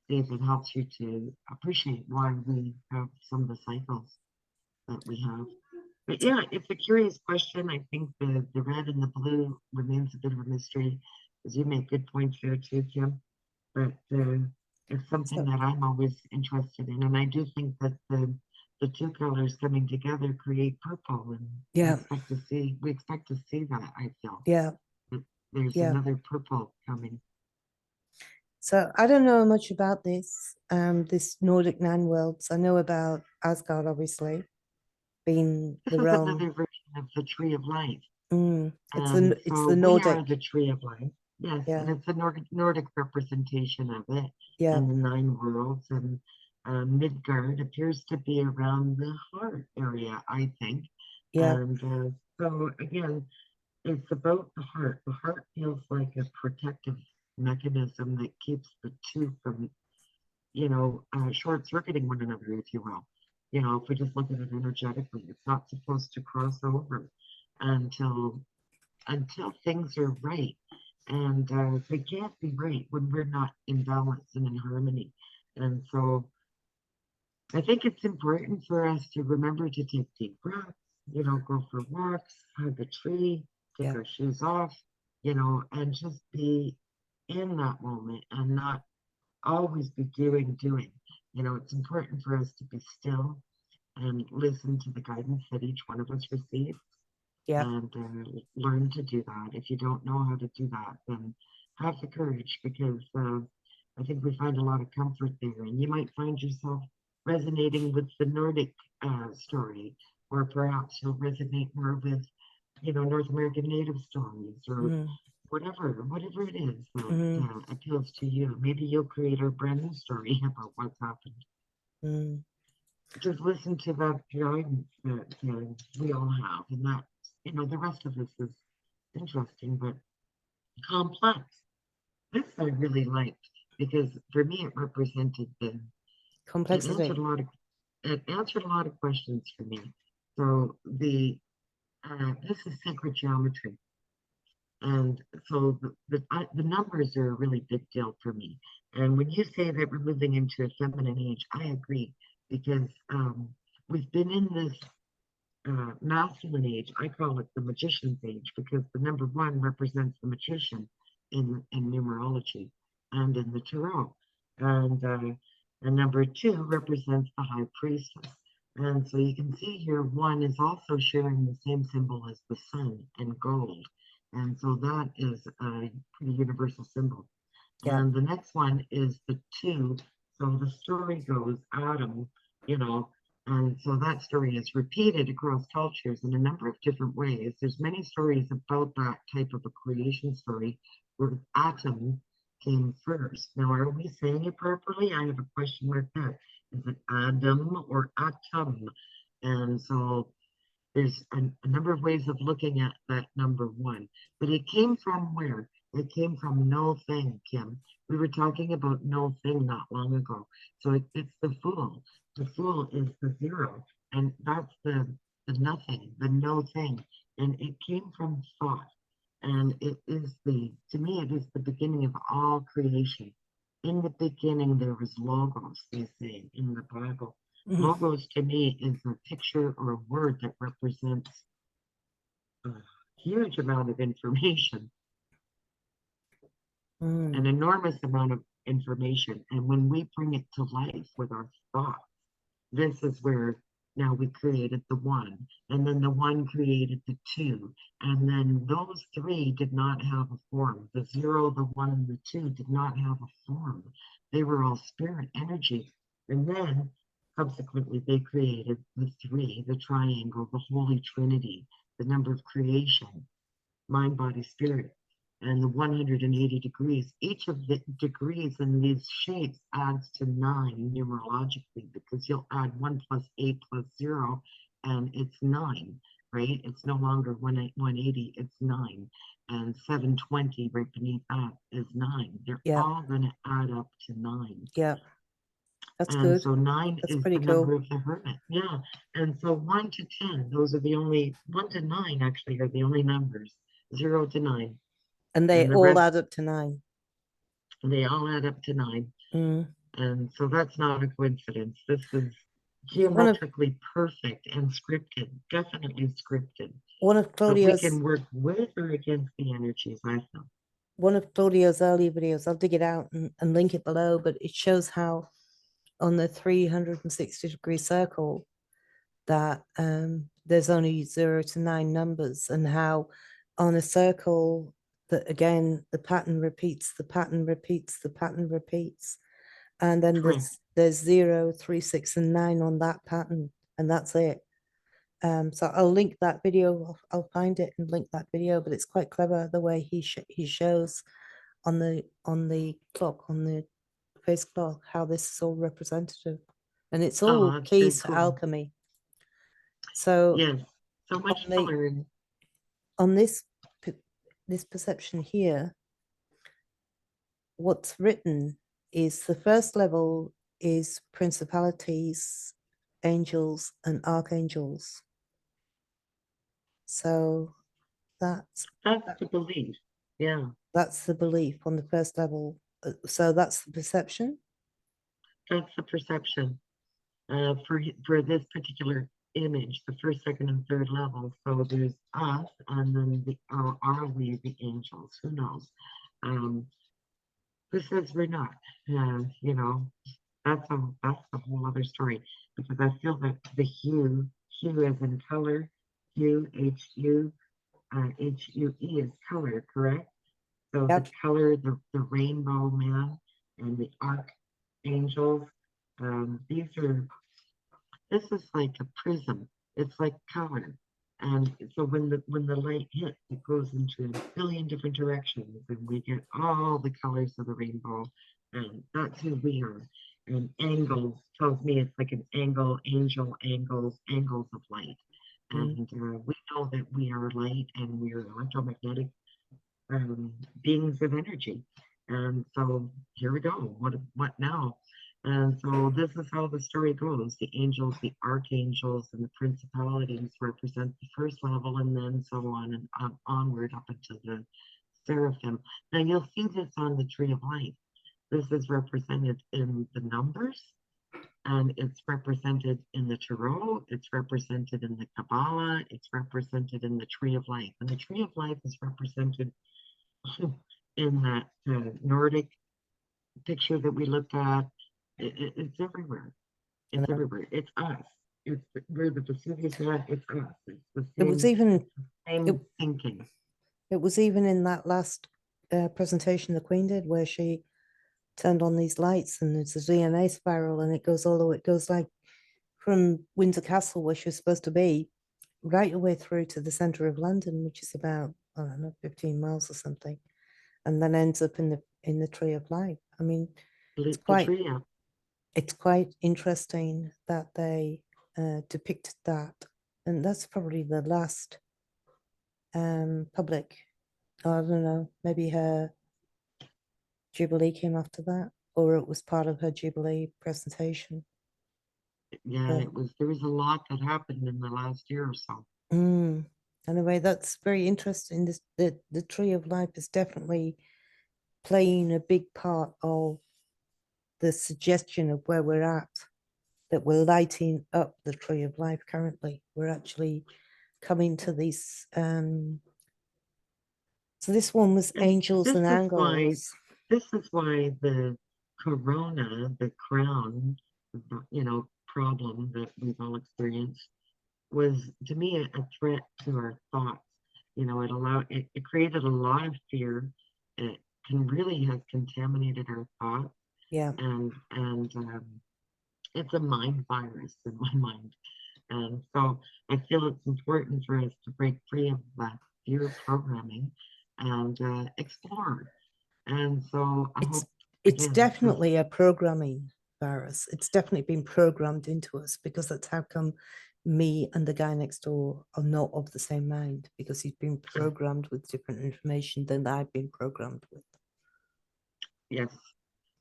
See if it helps you to appreciate why we have some of the cycles that we have. But yeah, it's a curious question. I think the red and the blue remains a bit of a mystery, as you make good points there too, Kim. But it's something So that I'm always interested in, and I do think that the two colors coming together create purple, and yeah, we expect to see that. I feel yeah, that there's yeah. another purple coming. So I don't know much about this Nordic nine worlds. I know about Asgard, obviously, being This the is realm. another version of the tree of life. It's And it's so the we are Nordic. the tree of life. Yes, and Yeah, it's a Nordic representation of it yeah, and the nine worlds. And Midgard appears to be around the heart area, I think. yeah, And so, again, it's about the heart. The heart feels like a protective mechanism that keeps the two from, short circuiting one another, if you will. If we just look at it energetically, it's not supposed to cross over until things are right. And they can't be right when we're not in balance and in harmony. And so I think it's important for us to remember to take deep breaths, go for walks, hug a tree, take yeah, our shoes off, and just be in that moment and not always be doing. It's important for us to be still and listen to the guidance that each one of us receives yeah, and learn to do that. If you don't know how to do that, then have the courage because I think we find a lot of comfort there. And you might find yourself resonating with the Nordic story, or perhaps you'll resonate more with, North American Native stories, or mm, whatever it is that Mm, appeals to you. Maybe you'll create a brand new story about what's happened. mm. Just listen to that guidance that we all have, and that the rest of this is interesting but complex. This I really liked because for me it represented it answered a Complexity. lot of it answered a lot of questions for me. So this is sacred geometry, and so the numbers are a really big deal for me. And when you say that we're moving into a feminine age, I agree because we've been in this masculine age. I call it the magician's age because the number one represents the magician in numerology and in the tarot, and number two represents the high priestess. And so you can see here, one is also sharing the same symbol as the sun and gold. And so that is a pretty universal symbol. Yeah. And the next one is the two. So the story goes Adam, you know, and so that story is repeated across cultures in a number of different ways. There's many stories about that type of a creation story where Atom came first. Now, are we saying it properly? I have a question mark there. Is it Adam or Atom? And so there's a number of ways of looking at that number one, but it came from where? It came from no thing, Kim. We were talking about no thing not long ago. So it's the fool. The fool is the zero, and that's the nothing, the no thing. And it came from thought. And it is to me, it is the beginning of all creation. In the beginning, there was logos, they say in the Bible. Mm, Logos to me is a picture or a word that represents a huge amount of information, an mm. enormous amount of information. And when we bring it to life with our thoughts, this is where now we created the one, and then the one created the two, and then those three did not have a form. The zero, the one, and the two did not have a form. They were all spirit energy. And then subsequently they created the three, the triangle, the Holy Trinity, the number of creation, mind, body, spirit, and the 180 degrees. Each of the degrees in these shapes adds to 9 numerologically because you'll add 1 plus 8 plus 0, and it's 9, right? It's no longer 180, it's 9. And 720 right beneath that is 9. They're Yeah. all going to add up to 9. Yeah. That's And good. so 9 That's is pretty the number cool. of the hermit. Yeah. And so 1 to 10, those are the only, 1 to 9 actually are the only numbers, 0 to 9. And they And the all rest, add up to 9. they all add up to 9. Mm. And so that's not a coincidence. This is One of geometrically perfect and scripted, definitely scripted. one of But we Claudio's can work with or against the energies, I feel. one of Claudio's early videos, I'll dig it out and link it below, but it shows how on the 360-degree circle that there's only 0 to 9 numbers, and how on a circle that again the pattern repeats, the pattern repeats, the pattern repeats, and then Correct. there's 0, 3, 6, and 9 on that pattern, and that's it. So I'll link that video. I'll find it and link that video. But it's quite clever the way he shows on the clock, on the face clock, how this is all representative, and it's Oh, all that's very keys to cool. alchemy. So Yes. So on much to the learn. on this perception here, what's written is the first level is principalities, angels, and archangels. So that's That's the belief. Yeah. that's the belief on the first level. So that's the perception. That's the perception. For this particular image, the first, second, and third level. So there's us, and then are we the angels? Who knows? Um, who says we're not? You know, that's a whole other story because I feel that the hue as in color, hue, HUE is color, correct? So the Yep. color, the rainbow man, and the archangels. These are this is like a prism. It's like color. And so when the light hits, it goes into a billion different directions, and we get all the colors of the rainbow, and that's who we are. And angles tells me it's like an angle, angel, angles of light. Mm. And we know that we are light and we are electromagnetic beings of energy. And so here we go. What now? And so this is how the story goes. The angels, the archangels, and the principalities represent the first level, and then so on and onward up into the seraphim. Now you'll see this on the tree of life. This is represented in the numbers, and it's represented in the tarot. It's represented in the Kabbalah. It's represented in the tree of life. And the tree of life is represented in that Nordic picture that we looked at. It's everywhere. You It's know, everywhere. It's us. It's where the Vesuvius at. It's us. It's the it was even it, same thinking. it was even in that last presentation the Queen did where she turned on these lights and it's a DNA spiral and it goes all the way, it goes like from Windsor Castle where she was supposed to be right away through to the center of London, which is about, I don't know, 15 miles or something, and then ends up in the Tree of Life. I mean, it's The quite tree. it's quite interesting that they depicted that, and that's probably the last public. I don't know, maybe her Jubilee came after that, or it was part of her Jubilee presentation. Yeah, But it was. There was a lot that happened in the last year or so. anyway, that's very interesting. The Tree of Life is definitely playing a big part of the suggestion of where we're at, that we're lighting up the Tree of Life currently. We're actually coming to these. So this one was And angels and angles. this is why the corona, the crown, problem that we've all experienced was to me a threat to our thoughts. It created a lot of fear. It can really has contaminated our thoughts, Yeah, and it's a mind virus in my mind. And so I feel it's important for us to break free of that fear programming and explore. And so I it's hope, it's again, this, definitely a programming virus. It's definitely been programmed into us because that's how come me and the guy next door are not of the same mind because he's been programmed with different information than I've been programmed with. yes.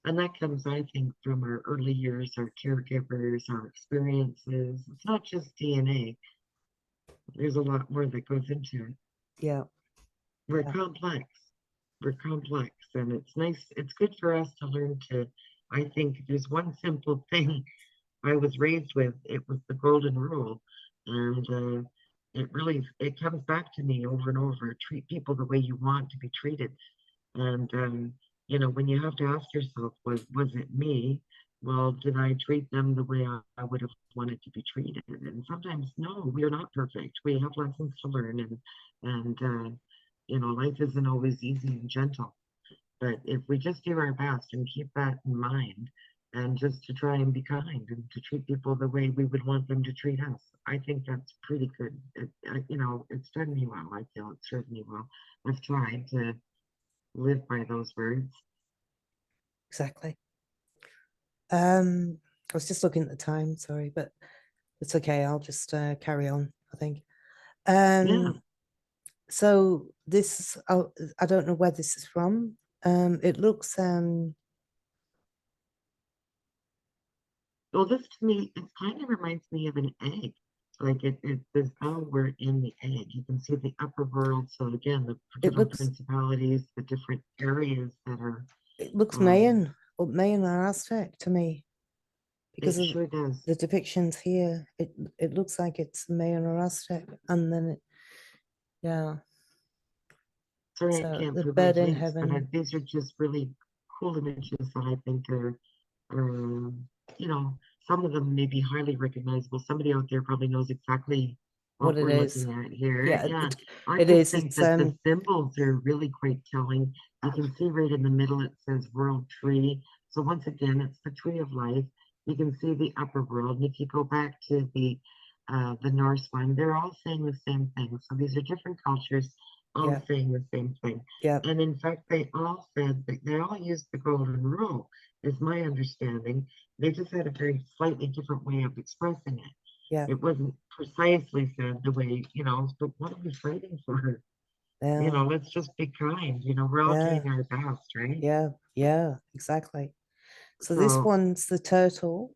And that comes, I think, from our early years, our caregivers, our experiences. It's not just DNA, there's a lot more that goes into it. Yeah, We're yeah. complex. We're complex. And it's nice, it's good for us to learn to. I think there's one simple thing I was raised with. It was the golden rule. And it comes back to me over and over. Treat people the way you want to be treated. And when you have to ask yourself, was it me? Well, did I treat them the way I would have wanted to be treated? And sometimes, no, we are not perfect. We have lessons to learn, and life isn't always easy and gentle. But if we just do our best and keep that in mind, and just to try and be kind and to treat people the way we would want them to treat us, I think that's pretty good. It's done me well. I feel it's served me well. I've tried to live by those words. Exactly. I was just looking at the time, sorry, but it's okay. I'll just carry on, I think. Yeah. So this, I don't know where this is from. It looks, Well, this to me, it kind of reminds me of an egg. Like it's as though we're in the egg. You can see the upper world. So again, the it different looks, principalities, the different areas that are, it looks um, Mayan or Mayan or Aztec to me because it of sure does. the depictions here. It looks like it's Mayan or Aztec, and then yeah. Sorry, I So can't the provide bird in links, but heaven. these are just really cool images that I think are, you know, some of them may be highly recognizable. Somebody out there probably knows exactly What what it we're is. looking at here. Yeah, Yeah, I it just is. think It's that the symbols are really quite telling. You can see right in the middle it says World Tree. So once again, it's the tree of life. You can see the upper world. And if you go back to the the Norse one, they're all saying the same thing. So these are different cultures all Yeah. saying the same thing. Yeah. And in fact, they all said that they all used the golden rule, is my understanding. They just had a very slightly different way of expressing it. Yeah. It wasn't precisely said the way, but what are we fighting for? Yeah. Let's just be kind. We're all Yeah. doing our best, right? Yeah. Yeah. Exactly. So this So one's the turtle.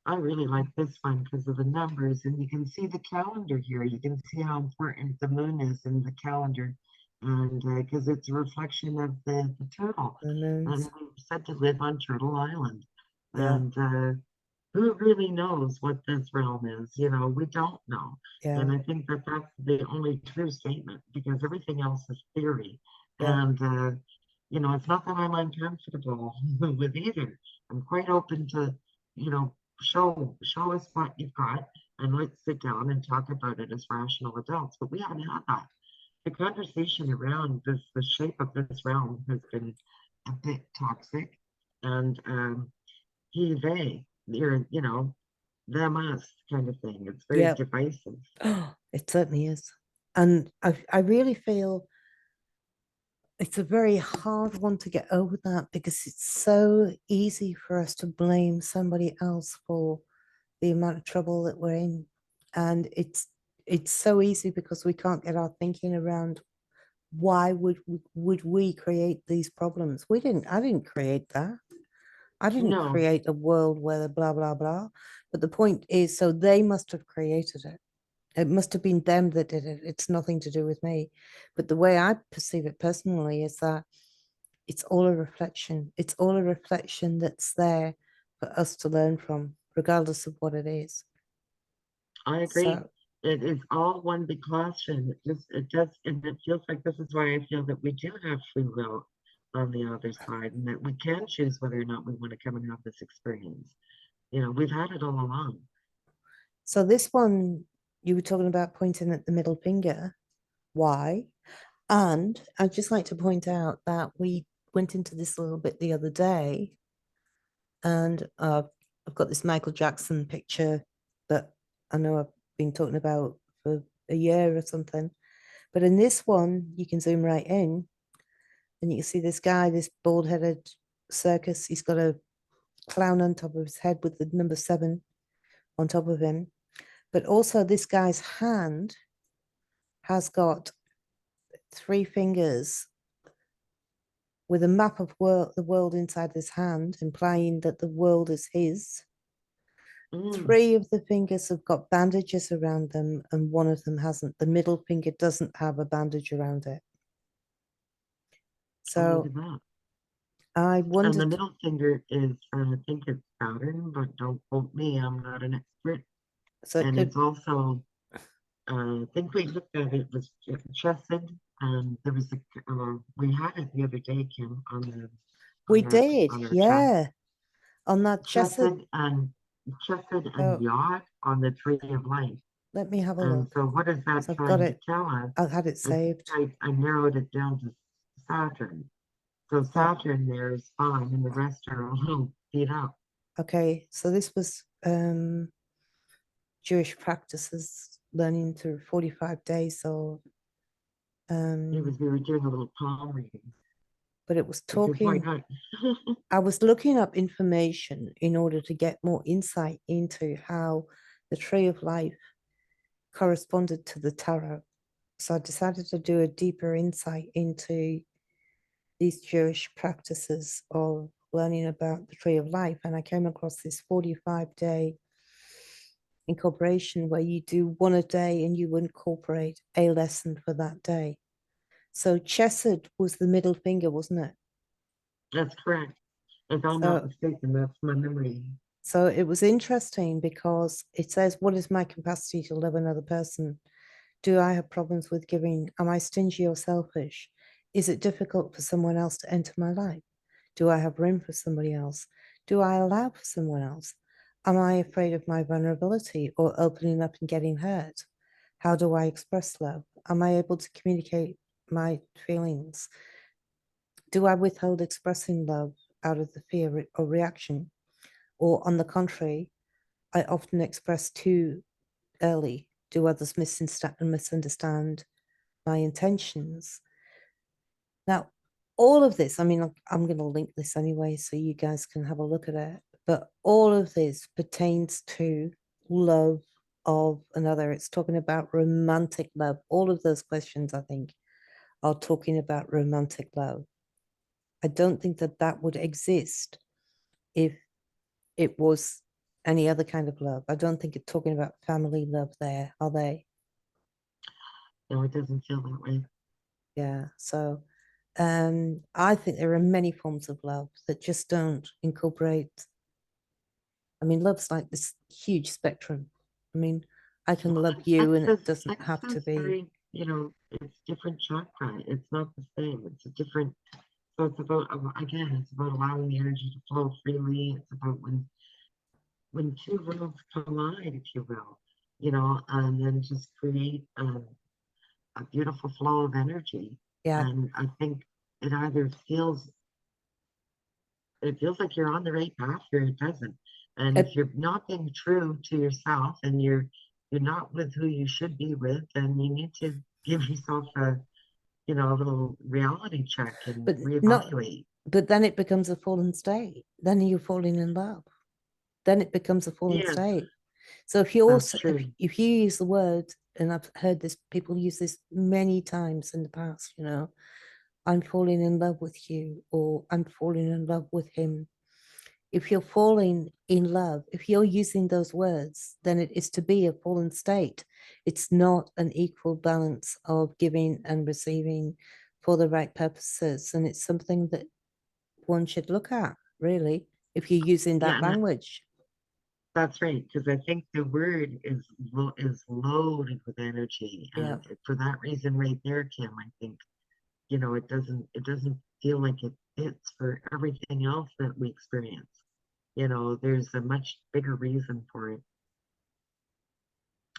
I really like this one because of the numbers, and you can see the calendar here. You can see how important the moon is in the calendar, and because it's a reflection of the turtle, The and moons. we're said to live on Turtle Island. Yeah. And who really knows what this realm is? We don't know. Yeah. And I think that that's the only true statement because everything else is theory. Yeah. And, it's not that I'm uncomfortable with either. I'm quite open to, show us what you've got and let's sit down and talk about it as rational adults. But we haven't had that. The conversation around the shape of this realm has been a bit toxic. And they, you're, them, us kind of thing. It's very Yeah. divisive. It certainly is. And I really feel it's a very hard one to get over that because it's so easy for us to blame somebody else for the amount of trouble that we're in. And it's so easy because we can't get our thinking around why would we create these problems? I didn't create that. I didn't No, create a world where the blah blah blah. But the point is, so they must have created it. It must have been them that did it. It's nothing to do with me. But the way I perceive it personally is that it's all a reflection. It's all a reflection that's there for us to learn from, regardless of what it is. I agree. So, It is all one big classroom. It does, and it feels like this is why I feel that we do have free will on the other side, and that we can choose whether or not we want to come and have this experience. We've had it all along. so this one, you were talking about pointing at the middle finger. Why? And I'd just like to point out that we went into this a little bit the other day, and I've got this Michael Jackson picture that I know I've been talking about for a year or something. But in this one, you can zoom right in and you can see this guy, this bald headed circus. He's got a clown on top of his head with the number 7 on top of him. But also, this guy's hand has got 3 fingers with a map of the world inside this hand, implying that the world is his. Mm, 3 of the fingers have got bandages around them, and one of them hasn't. The middle finger doesn't have a bandage around it. oh, look So at that. I And the wondered, middle finger is, I think it's Saturn, but don't quote me, I'm not an expert. so it And could, it's also, I think we looked at it, was chesed, and there was we had it the other day, Kim, we on our, did, on our chat. yeah, on that chest. Chesed and Oh, Yod on the tree of life. let me have a And look. so what is that So I've got trying to it, tell us? I've had it I think saved. I narrowed it down to Saturn. So Oh, Saturn there is fine, and the rest are a little beat up. okay, so this was Jewish practices, learning through 45 days. So, It um, was we were doing a little palm reading but it was because why talking, not? I was looking up information in order to get more insight into how the tree of life corresponded to the tarot. So I decided to do a deeper insight into these Jewish practices of learning about the tree of life. And I came across this 45-day incorporation where you do one a day and you incorporate a lesson for that day. So chesed was the middle finger, wasn't it? That's correct. If I'm not So mistaken, that's my memory. so it was interesting because it says, what is my capacity to love another person? Do I have problems with giving? Am I stingy or selfish? Is it difficult for someone else to enter my life? Do I have room for somebody else? Do I allow for someone else? Am I afraid of my vulnerability or opening up and getting hurt? How do I express love? Am I able to communicate my feelings? Do I withhold expressing love out of the fear or reaction? Or on the contrary, I often express too early. Do others misunderstand my intentions? Now, all of this, I mean, I'm going to link this anyway, so you guys can have a look at it. But all of this pertains to love of another. It's talking about romantic love. All of those questions, I think, are talking about romantic love. I don't think that that would exist if it was any other kind of love. I don't think it's talking about family love there, are they? No, it doesn't feel that way. Yeah. So I think there are many forms of love that just don't incorporate. I mean, love's like this huge spectrum. I mean, I can Well, love and you and sex it is doesn't sex have to is be, very, it's different chakra. It's not the same. It's a different. So it's about again, it's about allowing the energy to flow freely. It's about when two worlds collide, if you will, and then just create a beautiful flow of energy. yeah. And I think it either feels like you're on the right path or it doesn't. And Uh, if you're not being true to yourself and you're not with who you should be with, then you need to give yourself a little reality check and but not, reevaluate. but then it becomes a fallen state. Then you're falling in love. Then it becomes a fallen Yes, state. So if you that's also, true. if you use the word, and I've heard this, people use this many times in the past, I'm falling in love with you, or I'm falling in love with him. If you're falling in love, if you're using those words, then it is to be a fallen state. It's not an equal balance of giving and receiving for the right purposes. And it's something that one should look at, really, if you're using Yeah, that and language. that's right, because I think the word is loaded with energy, Yeah. and for that reason, right there, Kim, I think it doesn't feel like it fits for everything else that we experience. There's a much bigger reason for it,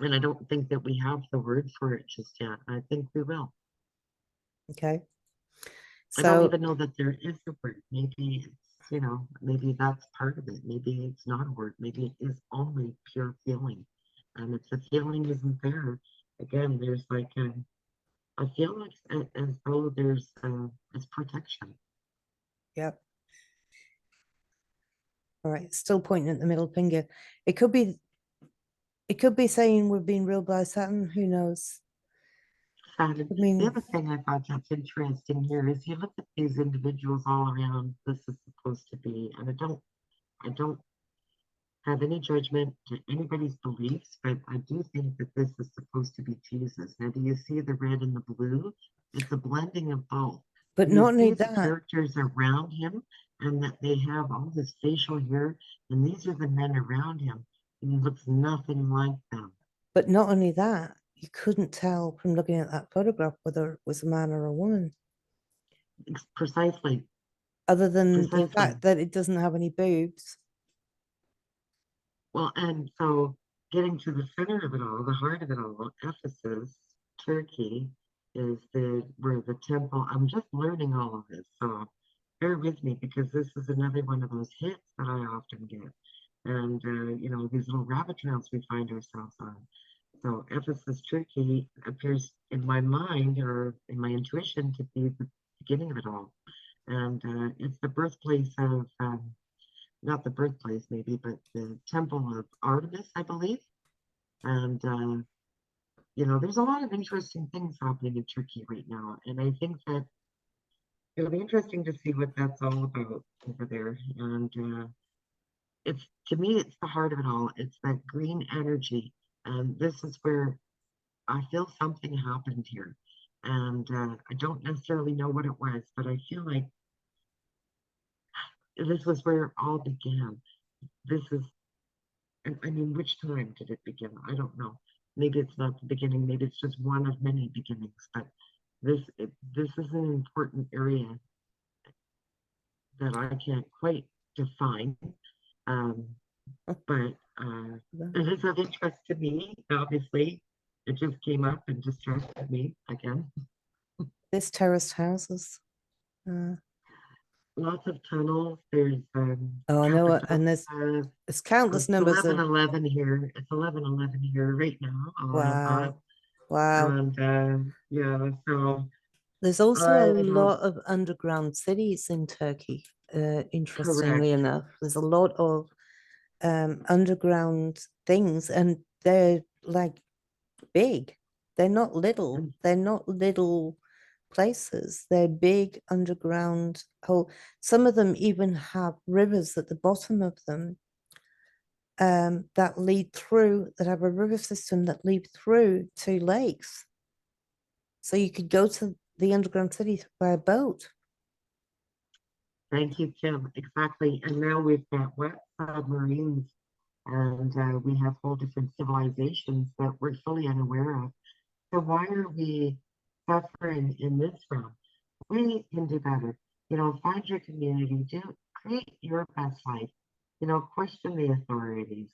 and I don't think that we have the word for it just yet. I think we will. Okay. I don't So, even know that there is a word. Maybe that's part of it. Maybe it's not a word. Maybe it is only pure feeling. And if the feeling isn't there, again, there's like I feel like as though there's protection. yeah. All right. Still pointing at the middle finger. It could be, it could be saying we're being ruled by Saturn. Who knows? And I the mean, other thing I thought that's interesting here is you look at these individuals all around. This is supposed to be, and I don't have any judgment to anybody's beliefs, but I do think that this is supposed to be Jesus. Now, do you see the red and the blue? It's a blending of both. but And you not only see the that, characters around him, and that they have all this facial hair, and these are the men around him. And he looks nothing like them. but not only that, you couldn't tell from looking at that photograph whether it was a man or a woman, Precisely, other than the precisely. fact that it doesn't have any boobs. Well, and so getting to the center of it all, the heart of it all, Ephesus, Turkey, is where the temple. I'm just learning all of this, so bear with me because this is another one of those hits that I often get, and these little rabbit trails we find ourselves on. So Ephesus, Turkey appears in my mind or in my intuition to be the beginning of it all, and it's the birthplace of not the birthplace maybe, but the temple of Artemis, I believe. And there's a lot of interesting things happening in Turkey right now, and I think that it'll be interesting to see what that's all about over there. And it's to me, it's the heart of it all. It's that green energy, and this is where I feel something happened here. And I don't necessarily know what it was, but I feel like this was where it all began. This is And I mean, which time did it begin? I don't know. Maybe it's not the beginning. Maybe it's just one of many beginnings. But this is an important area that I can't quite define. Um, but it is of interest to me. Obviously, it just came up and distracted me again. This terraced houses. Uh, lots of tunnels. There's Oh, I know, and Cappadocia. there's countless It's numbers of 11:11 here. It's 11:11 here right now on our wow, clock. wow. And yeah, so There's also a I lot of underground cities in Turkey. Interestingly correct. enough, there's a lot of underground things, and they're like big. They're not little. And They're not little places. They're big underground whole. Some of them even have rivers at the bottom of them that lead through, that have a river system that lead through to lakes. So you could go to the underground city by a boat. thank you, Kim. Exactly. And now we've got wet submarines, and we have whole different civilizations that we're fully unaware of. So why are we suffering in this realm? We can do better. Find your community, do create your best life. Question the authorities.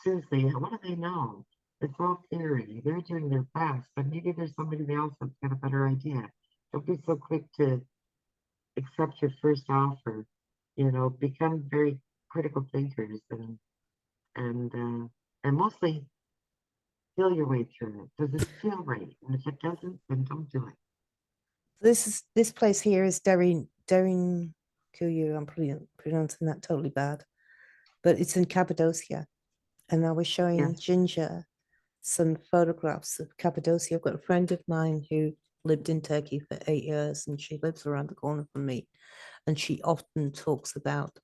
Seriously, what do they know? It's all theory. They're doing their best, but maybe there's somebody else that's got a better idea. Don't be so quick to accept your first offer. Become very critical thinkers and mostly feel your way through it. Does it feel right? And if it doesn't, then don't do it. This place here is Derin Kuyu. I'm pronouncing that totally bad, but it's in Cappadocia, and I was showing Yes. Ginger some photographs of Cappadocia. I've got a friend of mine who lived in Turkey for 8 years, and she lives around the corner from me, and she often talks about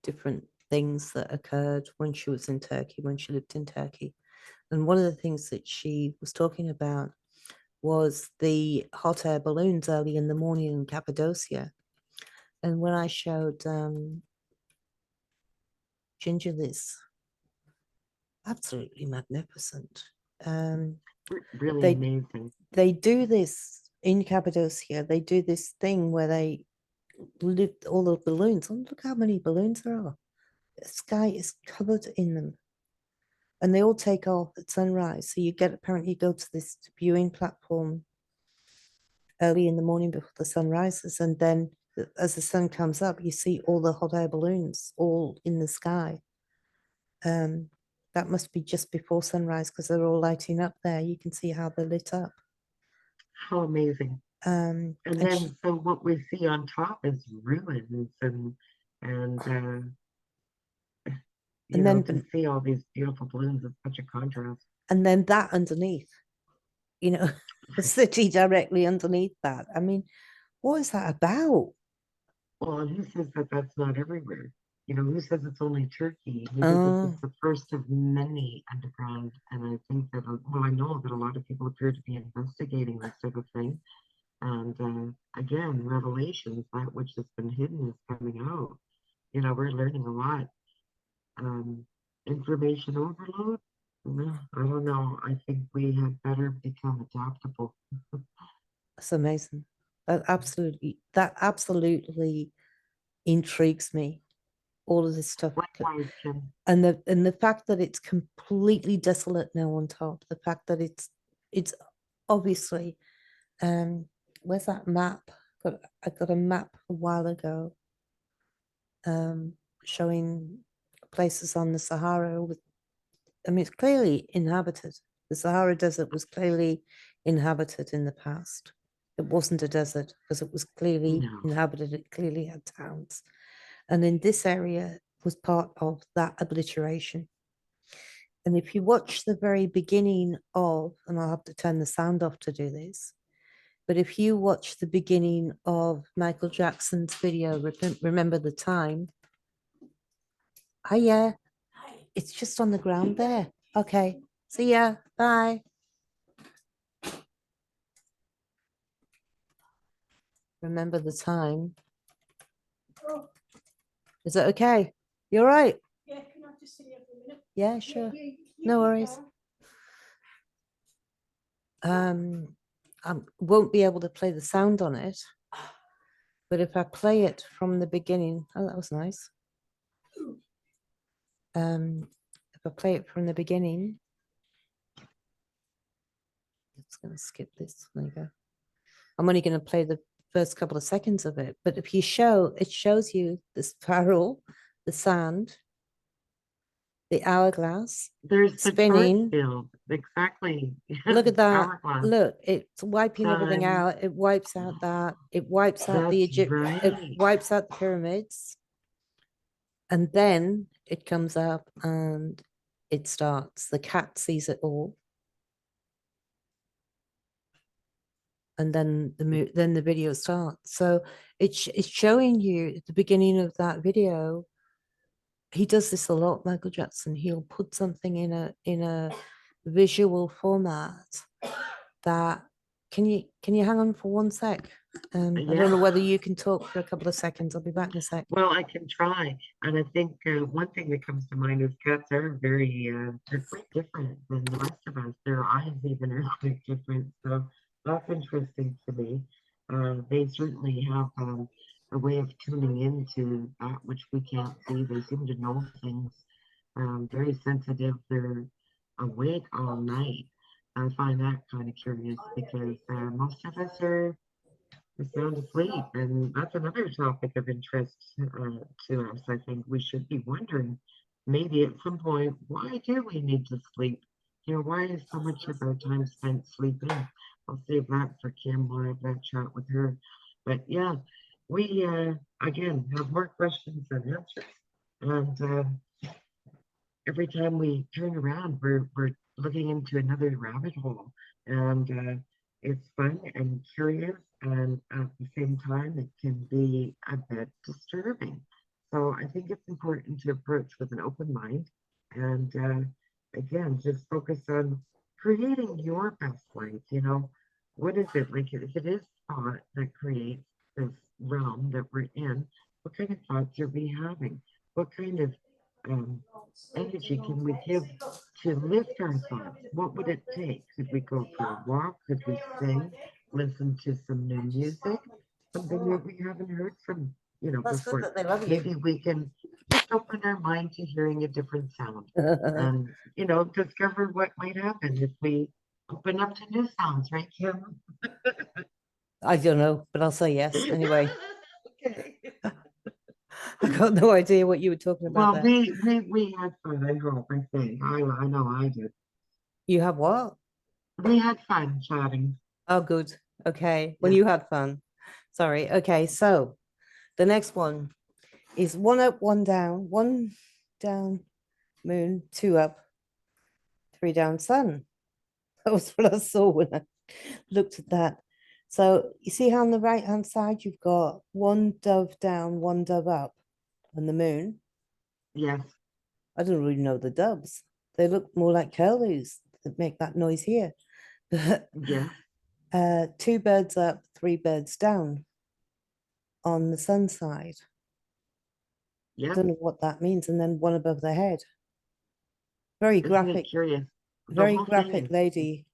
different things that occurred when she was in Turkey, when she lived in Turkey. And one of the things that she was talking about was the hot air balloons early in the morning in Cappadocia. And when I showed Ginger this, absolutely magnificent. Really They amazing. they do this in Cappadocia. They do this thing where they lift all the balloons. And look how many balloons there are. The sky is covered in them, and they all take off at sunrise. So you get apparently you go to this viewing platform early in the morning before the sun rises, and then as the sun comes up, you see all the hot air balloons all in the sky. Um, that must be just before sunrise because they're all lighting up there. You can see how they're lit up. How amazing. And And then so what we see on top is ruins and and then to see all these beautiful balloons is such a contrast. that underneath, you know, the Right. city directly underneath that. I mean, what is that about? Well, and who says that that's not everywhere? Who says it's only Turkey? Maybe this is Uh, the first of many underground, and I think that, well, I know that a lot of people appear to be investigating this type of thing. And again, revelations, that which has been hidden is coming out. We're learning a lot. Um, Information overload? No, I don't know. I think we had better become adaptable. it's amazing. That absolutely intrigues me. All of this stuff, Likewise, Kim. and the fact that it's completely desolate now on top. The fact that it's obviously where's that map? I got a map a while ago um showing places on the Sahara with I mean it's clearly inhabited. The Sahara Desert was clearly inhabited in the past. It wasn't a desert because it was clearly No. inhabited, it clearly had towns. And in this area was part of that obliteration. And if you watch the very beginning of, and I'll have to turn the sound off to do this, but if you watch the beginning of Michael Jackson's video, Remember the Time, oh yeah, it's just on the ground there. Okay, see ya, bye. Remember the Time. Is it okay? You're right. Yeah, can I just sit here for a minute? Yeah, sure. You No worries. I won't be able to play the sound on it, but if I play it from the beginning, oh, that was nice. If I play it from the beginning, it's going to skip this. There you go. I'm only going to play the first couple of seconds of it. But if you show, it shows you the spiral, the sand, the hourglass There's the torch spinning. field. Exactly. Look at that. Hourglass. Look, it's wiping everything Time. out. It wipes out that. It wipes out the That's Egypt. It right. wipes out the pyramids. And then it comes up and it starts. The cat sees it all. And then the video starts. So it's showing you at the beginning of that video. He does this a lot, Michael Jackson. He'll put something in a visual format that can you hang on for one sec? I don't know Yeah. whether you can talk for a couple of seconds. I'll be back in a sec. Well, I can try. And I think one thing that comes to mind is cats are very, they're quite different than the rest of us. Their eyes even are quite different. So that's interesting to me. They certainly have a way of tuning into that which we can't see. They seem to know things, very sensitive. They're awake all night. I find that kind of curious because most of us are sound asleep, and that's another topic of interest to us. I think we should be wondering, maybe at some point, why do we need to sleep? You know, why is so much of our time spent sleeping? I'll save that for Kim. We'll have that chat with her. But yeah, we again have more questions than answers, and every time we turn around, we're looking into another rabbit hole, and it's fun and curious, and at the same time, it can be a bit disturbing. So I think it's important to approach with an open mind, and again, just focus on creating your best life. You know, what is it like? If it is thought that creates this realm that we're in, what kind of thoughts are we having? What kind of um, energy can we give to lift our thoughts? What would it take? Could we go for a walk? Could we sing? Listen to some new music? Something that we haven't heard from, That's good before. that they love you. Maybe we can just open our mind to hearing a different sound and, discover what might happen if we open up to new sounds, right, Kim? I don't know, but I'll say yes anyway. Okay. I got no idea what you were talking about Well, there. we had fun, I hope, I think. I know I did. You have what? We had fun chatting. Oh, good. Okay. Well, Yeah. you had fun. Sorry. Okay. So the next one is one up, one down, moon, two up, three down, sun. That was what I saw when I looked at that. So you see how on the right hand side you've got one dove down, one dove up on the moon. Yes. I don't really know the doves. They look more like curlews that make that noise here. Yes. Two birds up, three birds down on the sun side. I Yes. don't know what that means. And then one above their head. Very Isn't it graphic, curious? The very whole thing graphic is lady.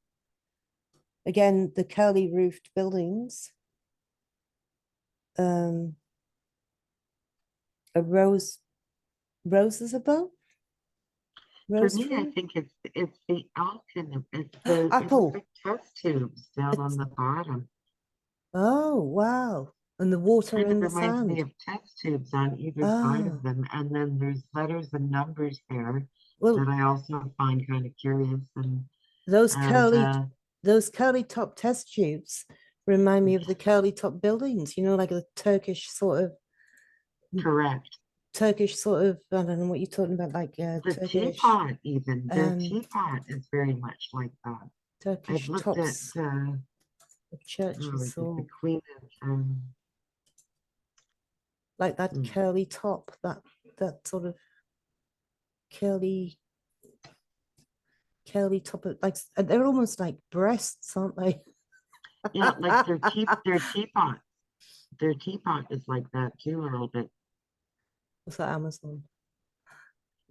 Again, the curly roofed buildings. A roses above? for Rose me, I tree? think it's the alchemy. It looks Apple. like test tubes down on It's the bottom. oh wow. And the water Kind of in the reminds me sand. of test tubes on either side of Ah, them. And then there's letters and numbers there well, that I also find kind of curious those and curly those curly top test tubes remind me of the curly top buildings, like a correct. Turkish sort of, I don't know what you're talking about, like The Turkish teapot even, their um teapot is very much like that. I've Turkish looked at tops of is churches it the or Queen of like that hmm. curly top, that sort of curly top of like they're almost like breasts, aren't they? Yeah, like their teapot is like that too a little bit. What's that, Amazon?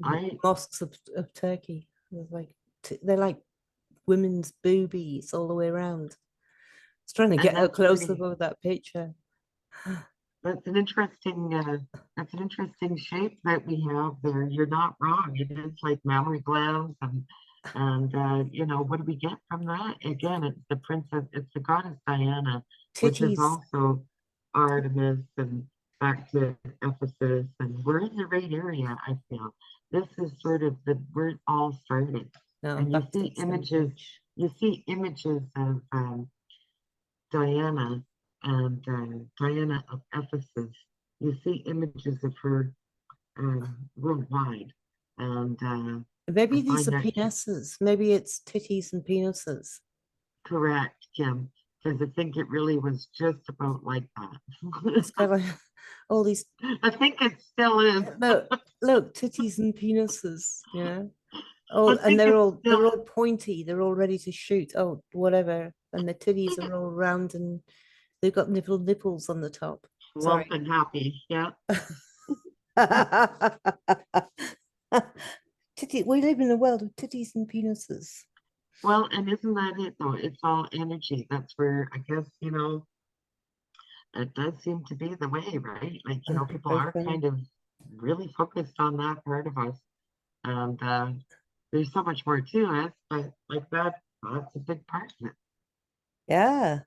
I Mosques of Turkey. They're like they're like women's boobies all the way around. I was trying to and get a close up of that picture. that's an interesting shape that we have there. You're not wrong. It is like mammary glands and what do we get from that? Again, it's the goddess Diana, which is Titties. also Artemis and back to Ephesus, and we're in the right area, I feel. This is sort of where it all started. No, And you back to see images, Stonehenge. you see images of Diana and Diana of Ephesus. You see images of her worldwide. And Maybe I these find are that penises. Maybe it's titties and penises. correct, Kim, because I think it really was just about like It's that. got like all these I think it still is. look, titties and penises, you know. I Oh, and think they're it's all still pointy, they're all ready to shoot. Oh, whatever. And the titties are all round and they've got little nipples on the top. plump Sorry. and happy. Yeah. Titty, we live in a world of titties and penises. Well, and isn't that it though? It's all energy. That's where I guess, it does seem to be the way, right? Like, people Very are funny. kind of really focused on that part of us. And there's so much more to it, but like that's a big part of it. Yeah.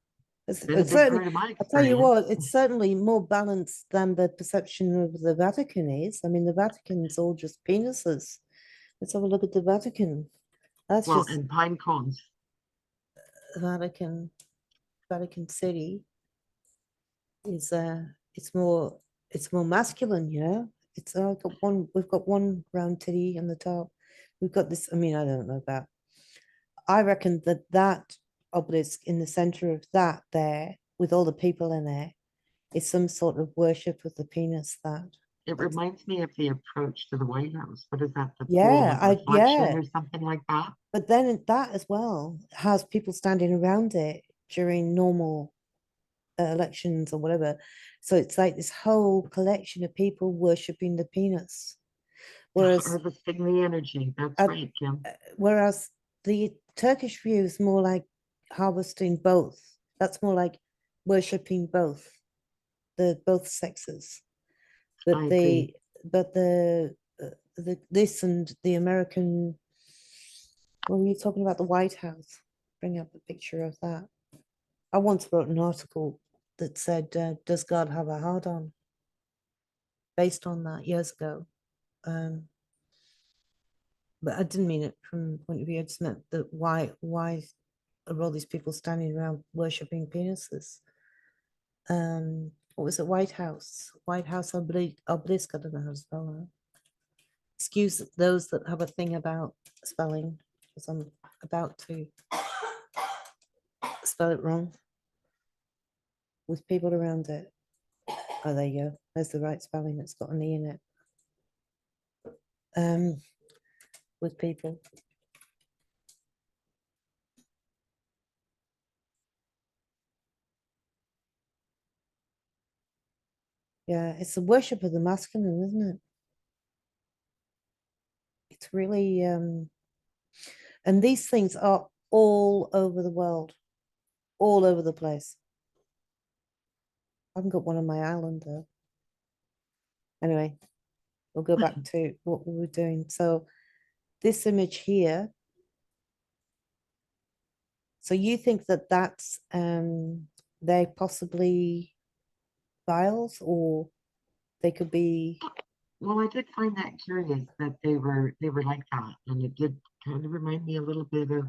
Been a It's big certainly, part of my I'll tell you experience. what, it's certainly more balanced than the perception of the Vatican is. I mean, the Vatican's all just penises. Let's have a look at the Vatican. That's Well, just and pine cones. Vatican, Vatican City is it's more masculine, you know. It's we've got one round titty on the top. We've got this, I mean, I don't know about. I reckon that obelisk in the center of that there with all the people in there is some sort of worship of the penis that It reminds me of the approach to the White House. What is that? The pool yeah, of reflection yeah. or something like that? But then that as well has people standing around it during normal elections or whatever. So it's like this whole collection of people worshipping the penis. Whereas Harvesting the energy. That's uh, right, Kim. whereas the Turkish view is more like harvesting both. That's more like worshipping both the both sexes. I But agree. the this and the American. What were you talking about? The White House. Bring up a picture of that. I once wrote an article that said, "Does God have a hard on?" Based on that years ago. Um, but I didn't mean it from the point of view. I just meant that why are all these people standing around worshipping penises? What was it? White House. White House obelisk. I don't know how to spell that. Excuse those that have a thing about spelling, because I'm about to spell it wrong with people around it. Oh, there you go. There's the right spelling. It's got an E in it. With people. Yeah, it's the worship of the masculine, isn't it? It's really and these things are all over the world, all over the place. I haven't got one on my island though. Anyway, we'll go back to what we were doing. So this image here. So you think that that's they possibly vials or they could be Well, I did find that curious that they were like that, and it did kind of remind me a little bit of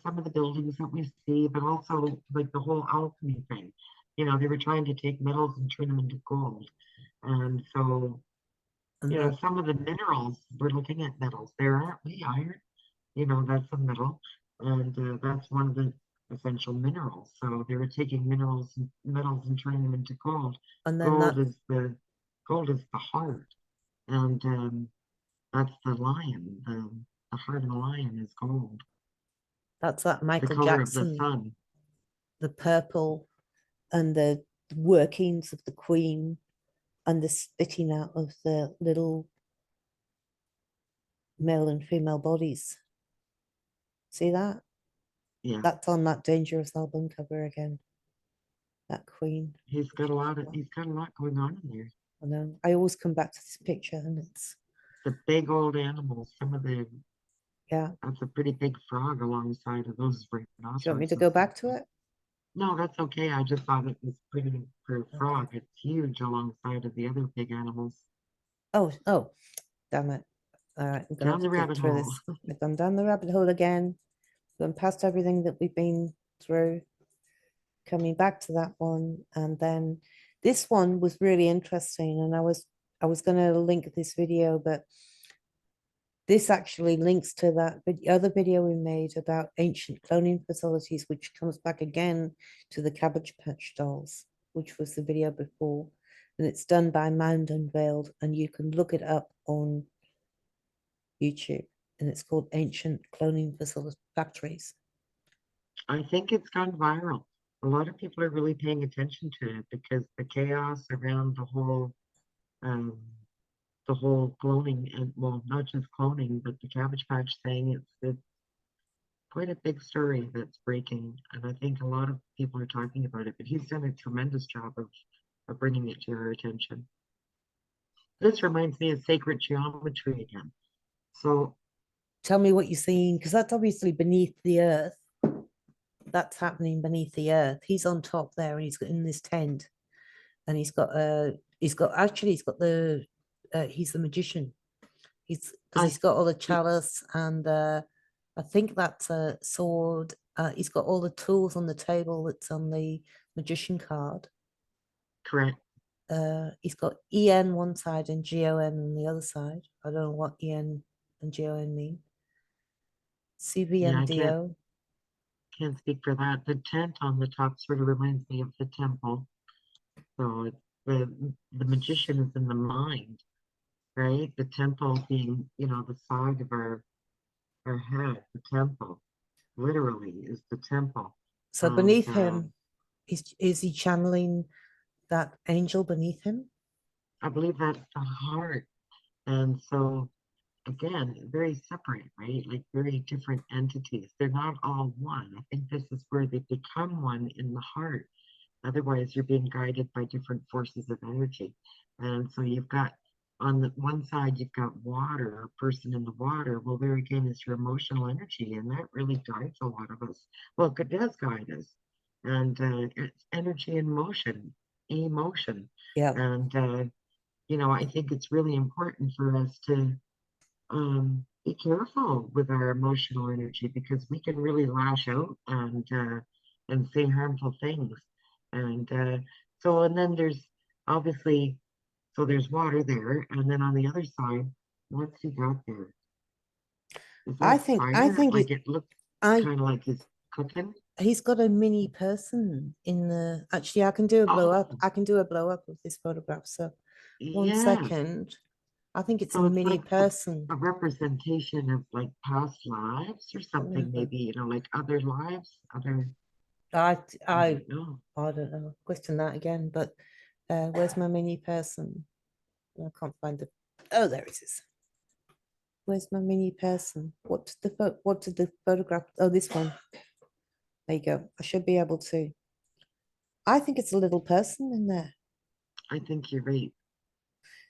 some of the buildings that we see, but also like the whole alchemy thing. They were trying to take metals and turn them into gold, and so and that some of the minerals we're looking at metals. There aren't we iron? That's a metal, and that's one of the essential minerals. So they were taking metals and turning them into gold. and then Gold that is the gold is the heart, and that's the lion. The heart of the lion is gold, that's that the Michael color of the Jackson, sun. the purple and the workings of the queen and the spitting out of the little male and female bodies. See that? Yeah, That's on that Dangerous album cover again. That queen. he's got a lot going on in there. I know. I always come back to this picture and it's The big old animals. yeah. That's a pretty big frog alongside of those Do you want me to go rhinoceroses. back to it? No, that's okay. I just thought it was pretty for a Okay. frog. It's huge alongside of the other big animals. Oh, damn it. All right, I'm gonna Down have to the dig rabbit through hole. this. I've gone down the rabbit hole again, gone past everything that we've been through, coming back to that one, and then this one was really interesting, and I was gonna link this video, but this actually links to that other video we made about ancient cloning facilities, which comes back again to the Cabbage Patch Dolls, which was the video before. And it's done by Mound Unveiled, and you can look it up on YouTube. And it's called Ancient Cloning Factories. I think it's gone viral. A lot of people are really paying attention to it because the chaos around um, the whole cloning and well, not just cloning, but the Cabbage Patch thing. It's quite a big story that's breaking, and I think a lot of people are talking about it. But he's done a tremendous job of bringing it to our attention. This reminds me of sacred geometry again. So Tell me what you're seeing, because that's obviously beneath the earth. That's happening beneath the earth. He's on top there, and he's in this tent, and he's got the he's the magician. Because I he's got all the chalice and I think that's a sword. He's got all the tools on the table that's on the magician card. correct. He's got EN one side and GON on the other side. I don't know what EN and GON mean. Yeah, I can't CVMDO. can't speak for that. The tent on the top sort of reminds me of the temple. So it's the magician is in the mind, right? The temple being, the side of our head, the temple, literally is the temple. So And beneath him, is he channeling that angel beneath him? I believe that's the heart. And so again, very separate, right? Like very different entities. They're not all one. I think this is where they become one in the heart. Otherwise, you're being guided by different forces of energy. And so you've got on the one side, you've got water, a person in the water. Well, there again is your emotional energy, and that really guides a lot of us. Well, it does guide us. And it's energy in motion, emotion. Yeah. And, I think it's really important for us to be careful with our emotional energy because we can really lash out and say harmful things. And and then there's obviously there's water there, and then on the other side, what's he got there? Is I that think I fire? think Like it it looked I kind of like he's cooking. he's got a mini person in the actually I can do a blow up. Oh, I can do a blow up of this photograph. So one yes. second. I think it's a So it's mini like person. a representation of like past lives or something, Uh, maybe, like other lives, other, I I I don't know. I don't know. Question that again, but where's my mini person? I can't find the. Oh, there it is. Where's my mini person? What did the photograph? Oh, this one. There you go. I should be able to. I think it's a little person in there. I think you're right.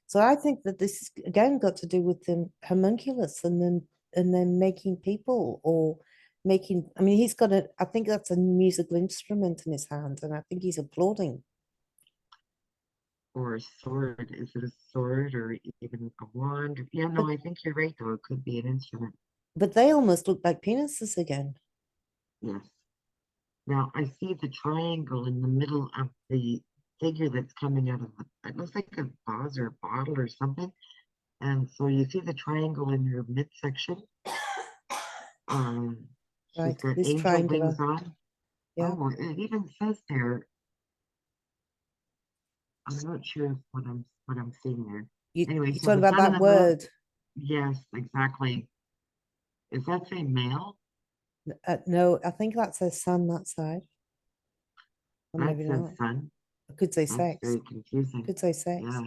So I think that this again got to do with the homunculus and then making people or making. I mean, he's got a. I think that's a musical instrument in his hand, and I think he's applauding. Or a sword. Is it a sword or even a wand? Yeah, no, But I think you're right, though. It could be an instrument. but they almost look like penises again. Yes. Now, I see the triangle in the middle of the figure that's coming out of it looks like a vase or a bottle or something. And so you see the triangle in her midsection. Um, she's Right, got this angel wings triangular. on. Yeah. Oh, it even says there, I'm not sure what I'm seeing there. Anyway, You so talking the about sun and that the moon, word? yes, exactly. Is that say male? No, I think that says sun that side, or That maybe says not. sun. I could say That's sex. very confusing. Could say sex. Yeah.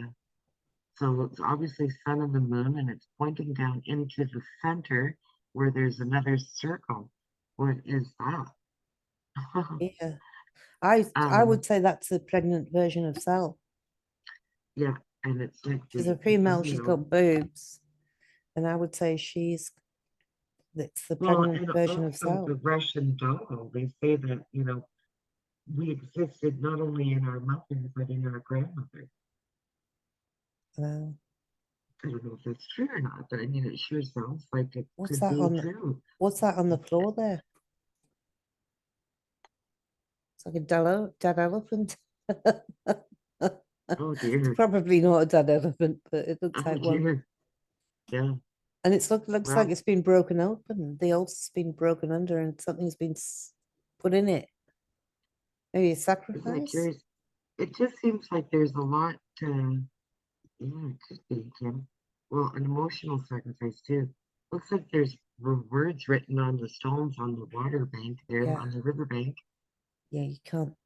So it's obviously sun and the moon, and it's pointing down into the center where there's another circle. What is that? Yeah. I um, would say that's a pregnant version of Cell. yeah, and it's like She's a the female, she's embryo. got boobs. And I would say it's the Well, pregnant and version of also the Cell. Russian doll. They say that, we existed not only in our mother, but in our grandmother. Uh, I don't know if that's true or not, but I mean, it sure sounds like it what's could that be on the true. what's that on the floor there? It's like a dead elephant. Oh It's dear. probably not a dead elephant, but it looks Oh like one. dear. Yeah. And looks like Well, it's been broken open. The altar's been broken under and something's been put in it. Maybe a isn't that sacrifice? curious? It just seems like there's a lot to, yeah, it could be, Kim. Well, an emotional sacrifice too. Looks like there's words written on the stones on the water bank there, Yeah, on the river bank. yeah,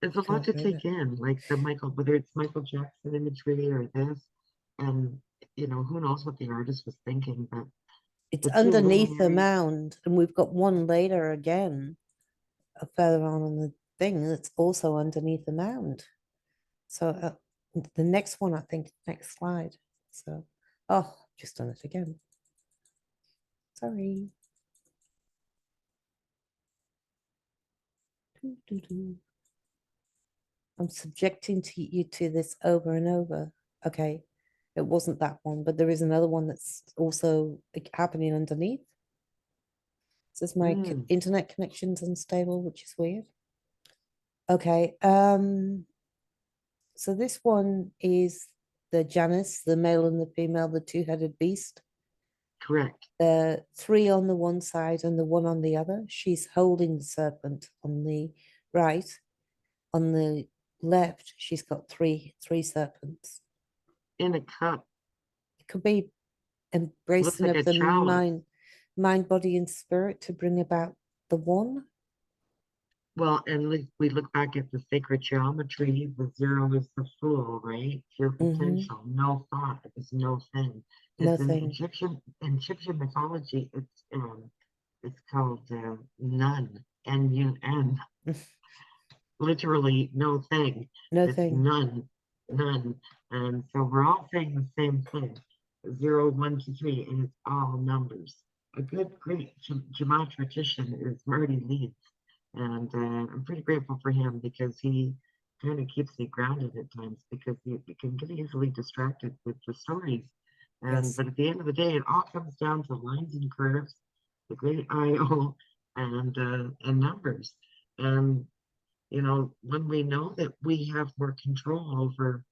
There's you a lot can't to read take it. in, like the Michael, whether it's Michael Jackson imagery or this, and who knows what the artist was thinking, but It's the two underneath the luminaries, mound, and we've got one later again, a further on the thing that's also underneath the mound. So the next one, I think, next slide. So, oh, just done it again. Sorry. Doo, doo, doo. I'm subjecting you to this over and over. Okay, it wasn't that one, but there is another one that's also happening underneath. Says my mm, internet connection's unstable, which is weird. Okay, so this one is the Janus, the male and the female, the two-headed beast. correct. The three on the one side and the one on the other. She's holding the serpent on the right. On the left, she's got three serpents. In a cup, It could be looks embracing like of a the chalice. mind, body, and spirit to bring about the one. Well, and we look back at the sacred geometry, the zero is the full, right? Pure Mm-hmm. potential, no thought, is no thing. Because in Nothing. Egyptian mythology, it's called Nun, N-U-N, literally no thing. It's Nothing. none, none. And so we're all saying the same thing. 0, 1, 2, 3, and it's all numbers. A good, great geometrician is Marty Leeds. And I'm pretty grateful for him because he kind of keeps me grounded at times because you can get easily distracted with the stories. And Yes. but at the end of the day, it all comes down to lines and curves, the great IO, and numbers. And when we know that we have more control over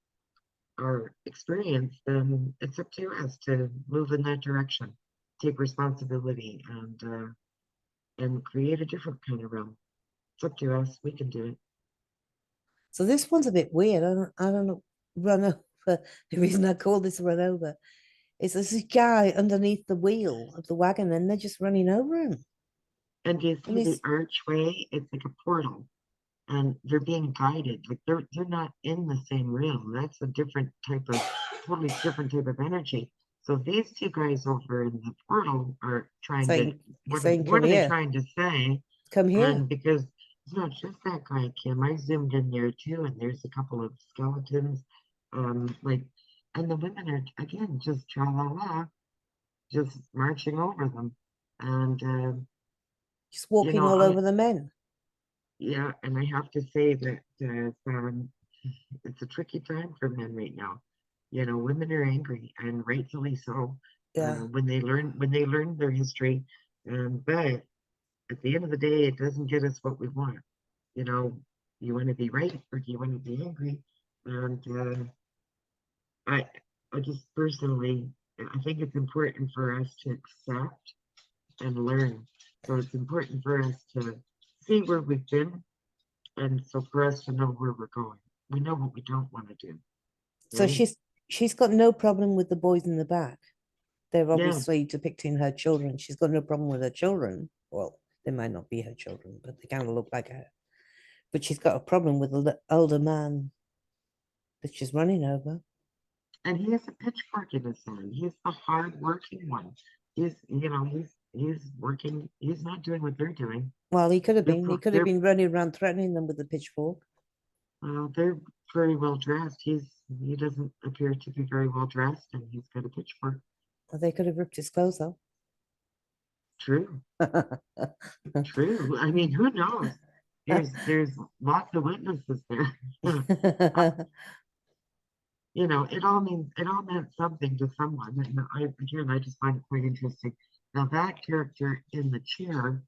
our experience, then it's up to us to move in that direction, take responsibility, and create a different kind of realm. It's up to us. We can do it. So this one's a bit weird. I don't know. Run over. The reason I call this run over is there's this guy underneath the wheel of the wagon, and they're just running over him. And do you And see the he's archway? It's like a portal, and they're being guided. Like they're not in the same realm. That's a different type of, totally different type of energy. So these two guys over in the portal are trying to, saying, what come are they here, trying to say? come here. And because it's not just that guy, Kim, I zoomed in there too, and there's a couple of skeletons, like, and the women are again just tra la la, just marching over them, and Just walking all I over the men. yeah, and I have to say that it's a tricky time for men right now. Women are angry, and rightfully so, Yeah. when they learn their history, but at the end of the day, it doesn't get us what we want. You know, you want to be right or do you want to be angry? And I, I just personally, I think it's important for us to accept and learn. So it's important for us to see where we've been, and so for us to know where we're going. We know what we don't want to do, So right? she's got no problem with the boys in the back. They're Yeah, obviously depicting her children. She's got no problem with her children. Well, they might not be her children, but they kind of look like her. But she's got a problem with the older man that she's running over. and he has a pitchfork in his hand. He's the hard-working one. He's working. He's not doing what they're doing. Well, he could have They're been. He pro- could have they're been running around threatening them with a pitchfork. they're very well dressed. He doesn't appear to be very well dressed, and he's got a pitchfork. Or they could have ripped his clothes off. True, true. I mean, who knows? there's lots of witnesses there. You know, it all meant something to someone. And I just find it quite interesting. Now that character in the chair,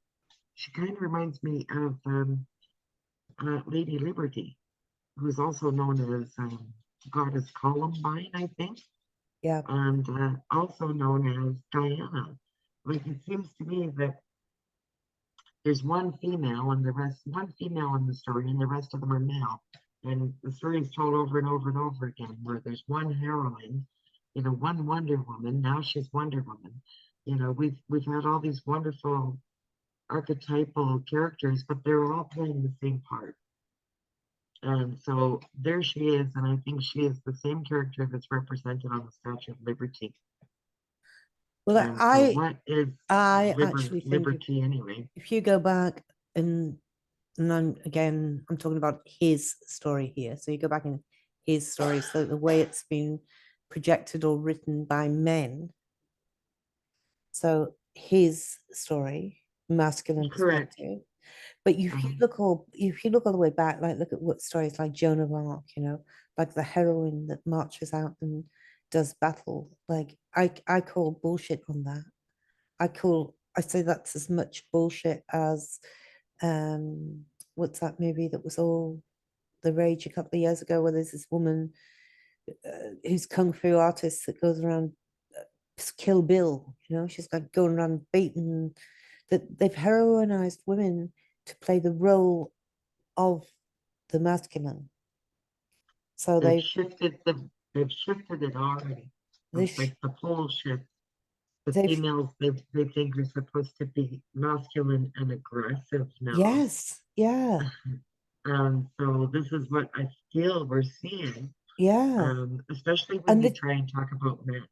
she kind of reminds me of Lady Liberty, who's also known as Goddess Columbine, I think, Yeah, and also known as Diana. Like it seems to me that there's one female in the story, and the rest of them are male. And the story is told over and over and over again, where there's one heroine, you know, one Wonder Woman. Now she's Wonder Woman. You know, we've had all these wonderful archetypal characters, but they're all playing the same part. And so there she is, and I think she is the same character that's represented on the Statue of Liberty. well, And so what is I actually think liberty anyway? if you go back and I'm talking about his story here. So you go back in his story, so the way it's been projected or written by men. So his story, masculine Correct. perspective. But if you look all the way back, like look at what stories like Joan of Arc, you know, like the heroine that marches out and does battle. Like I call bullshit on that. I say that's as much bullshit as what's that movie that was all the rage a couple of years ago where there's this woman who's kung fu artist that goes around Kill Bill, you know, she's like going around beating that they've heroinized women to play the role of the masculine. So They've shifted it already. they've Like the pole shift. The they've females they think are supposed to be masculine and aggressive now. yes, yeah, So this is what I feel we're seeing. yeah. Especially when And you the try and talk about men,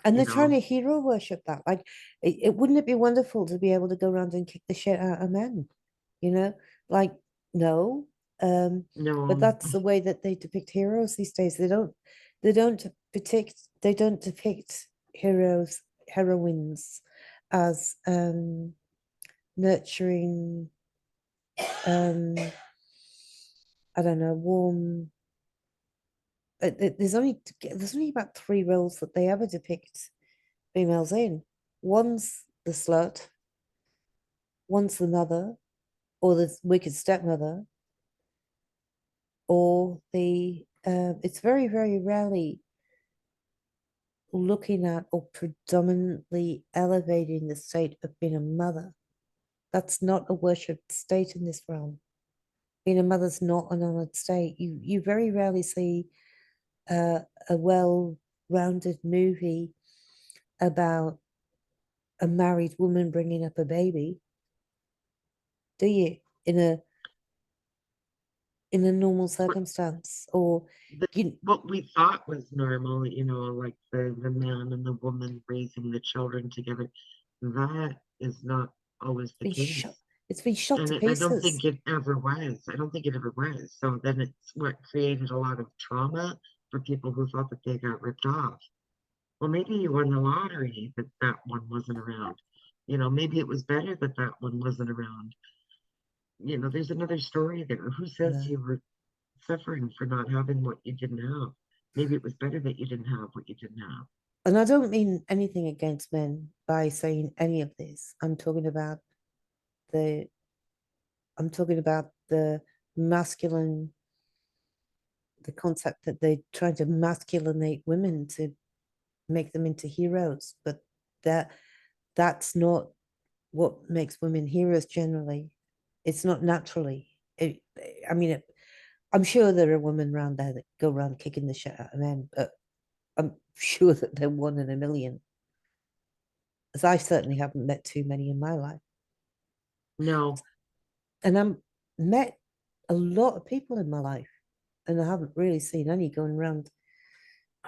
and you they're trying know. to hero worship that. Like wouldn't it be wonderful to be able to go around and kick the shit out of men? You know, like no. But No, that's the way that they depict heroes these days. They don't depict heroines as nurturing um I don't know, warm. There's only about three roles that they ever depict females in. One's the slut, one's the mother, or the wicked stepmother, or the it's very, very rarely looking at or predominantly elevating the state of being a mother. That's not a worshipped state in this realm. Being a mother's not an honored state. You very rarely see a well-rounded movie about a married woman bringing up a baby, do you? In a normal what circumstance, or you what we thought was normal, you know, like the man and the woman raising the children together, that is not always the be shot. case. It's been shot And to I don't pieces. think it ever was. I don't think it ever was. So then it's what created a lot of trauma for people who thought that they got ripped off. Well, maybe you won the lottery that that one wasn't around. You know, maybe it was better that that one wasn't around. You know, there's another story there. Who says Yeah. you were suffering for not having what you didn't have? Maybe it was better that you didn't have what you didn't have. And I don't mean anything against men by saying any of this. The I'm talking about the masculine, the concept that they're trying to masculinate women to make them into heroes, but that that's not what makes women heroes generally. It's not naturally. I mean, I'm sure there are women around there that go around kicking the shit out of men, but I'm sure that they're one in a million. As I certainly haven't met too many in my life. No, And I'm met a lot of people in my life, and I haven't really seen any going around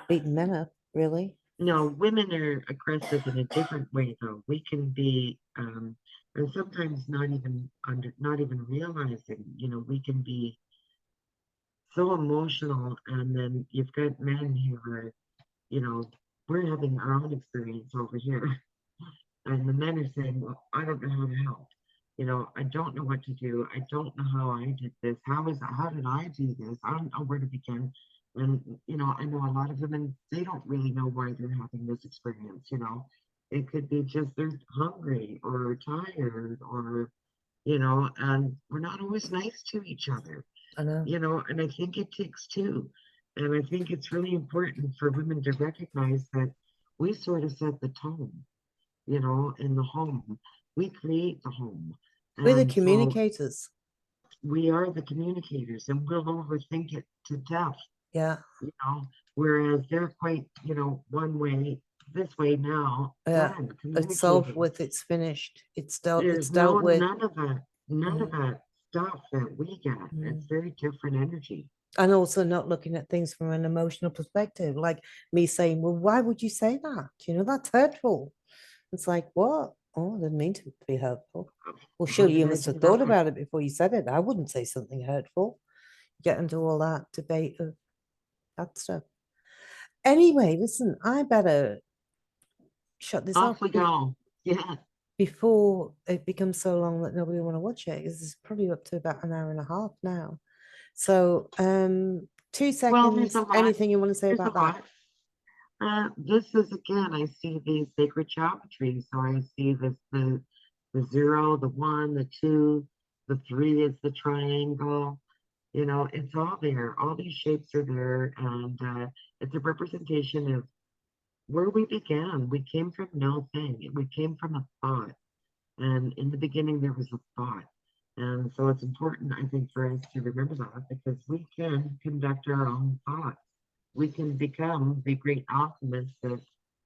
beating men up, really. no, women are aggressive in a different way, though. We can be, and sometimes not even realizing, you know, we can be so emotional, and then you've got men who are, you know, we're having our own experience over here, and the men are saying, "Well, I don't know how to help." You know, I don't know what to do. I don't know how I did this. How did I do this? I don't know where to begin. And, you know, I know a lot of women, they don't really know why they're having this experience, you know. It could be just they're hungry or tired or, you know, and we're not always nice to each other, I know. you know, and I think it takes two. And I think it's really important for women to recognize that we sort of set the tone, you know, in the home. We create the home. We're the And so communicators. we are the communicators and we'll overthink it to death, Yeah. you know, whereas they're quite, you know, one way, this way now, Yeah. done, It's solved communicating. with, it's finished. It's There's dealt with. none of Mm, that stuff that we get. It's mm. very different energy. And also not looking at things from an emotional perspective, like me saying, well, why would you say that? You know, that's hurtful. It's like, what? Oh, I didn't mean to be hurtful. Well, How surely did you I must do have thought that? about it before you said it. I wouldn't say something hurtful. Get into all that debate of that stuff. Anyway, listen, I better shut this off Off we go. Yeah. before it becomes so long that nobody want to watch it. Because it's probably up to about an hour and a half now. So, 2 Well, there's a seconds. lot. Anything you want to say There's a about that? lot. This is again, I see these sacred geometry. So I see the zero, the one, the two, the three is the triangle. You know, it's all there. All these shapes are there, and it's a representation of where we began. We came from no thing. We came from a thought, and in the beginning there was a thought. And so it's important, I think, for us to remember that because we can conduct our own thoughts. We can become the great alchemists that,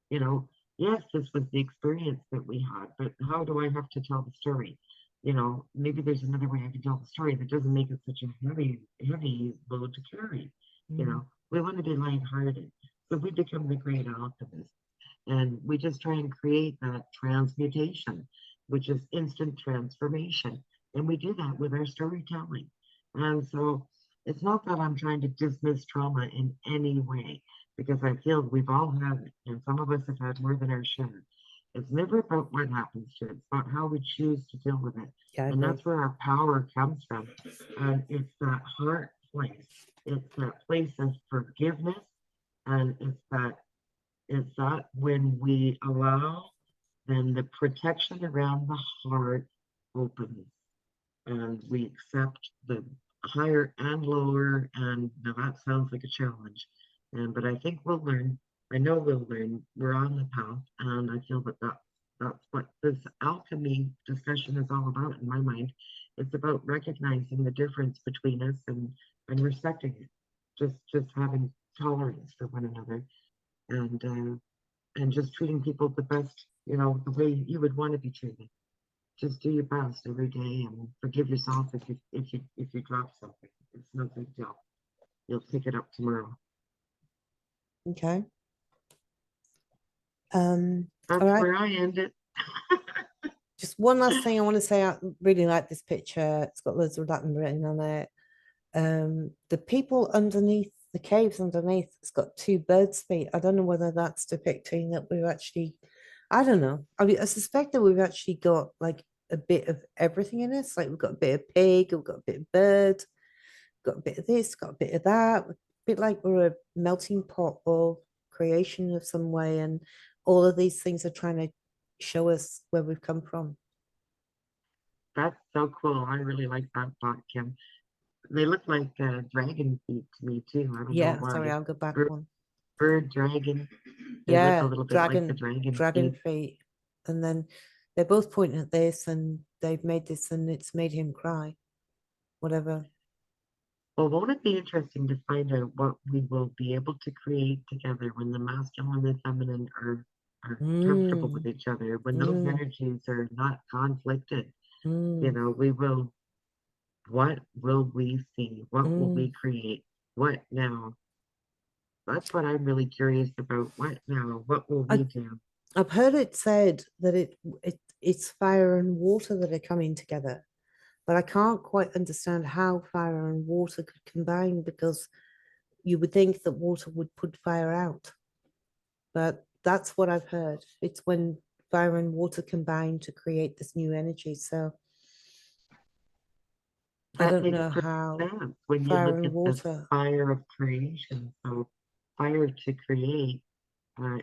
you know, yes, this was the experience that we had, but how do I have to tell the story? You know, maybe there's another way I can tell the story that doesn't make it such a heavy load to carry. You Mm. know, we want to be lighthearted. So we become the great alchemists. And we just try and create that transmutation, which is instant transformation. And we do that with our storytelling. And so it's not that I'm trying to dismiss trauma in any way, because I feel we've all had it, and some of us have had more than our share. It's never about what happens to it, it's about how we choose to deal with it. Yeah, I And agree. that's where our power comes from. And it's that heart place, it's that place of forgiveness, and it's that when we allow, then the protection around the heart opens and we accept the higher and lower. And now that sounds like a challenge. And but I think we'll learn. I know we'll learn. We're on the path, and I feel that's what this alchemy discussion is all about in my mind. It's about recognizing the difference between us and respecting it. Just having tolerance for one another and just treating people the best, you know, the way you would want to be treated. Just do your best every day and forgive yourself if you drop something. It's no big deal. You'll pick it up tomorrow. Okay. All That's right. where I end it. Just one last thing I want to say. I really like this picture. It's got loads of Latin written on it. The people underneath the caves underneath, it's got two birds' feet. I don't know whether that's depicting that we've actually, I don't know. I mean, I suspect that we've actually got like a bit of everything in us. Like we've got a bit of pig, we've got a bit of bird, got a bit of this, got a bit of that. A bit like we're a melting pot of creation of some way, and all of these things are trying to show us where we've come from. That's so cool. I really like that thought, Kim. They look like dragon feet to me too. I don't know Yeah, sorry, why. I'll go back Bird, one. bird, dragon. They look a Yeah, little bit like the dragon, dragon dragon feet. feet. And then they're both pointing at this and they've made this and it's made him cry. Whatever. Well, won't it be interesting to find out what we will be able to create together when the masculine and feminine are comfortable with Mm, each other, when those mm, energies are not conflicted? You mm, know, what will we see? What will mm. we create? What now? That's what I'm really curious about. What now? What will I, we do? I've heard it said that it's fire and water that are coming together, but I can't quite understand how fire and water could combine because you would think that water would put fire out. But that's what I've heard. It's when fire and water combine to create this new energy. So I That don't makes know perfect how sense when you fire look and at the water. fire of creation. So fire to create,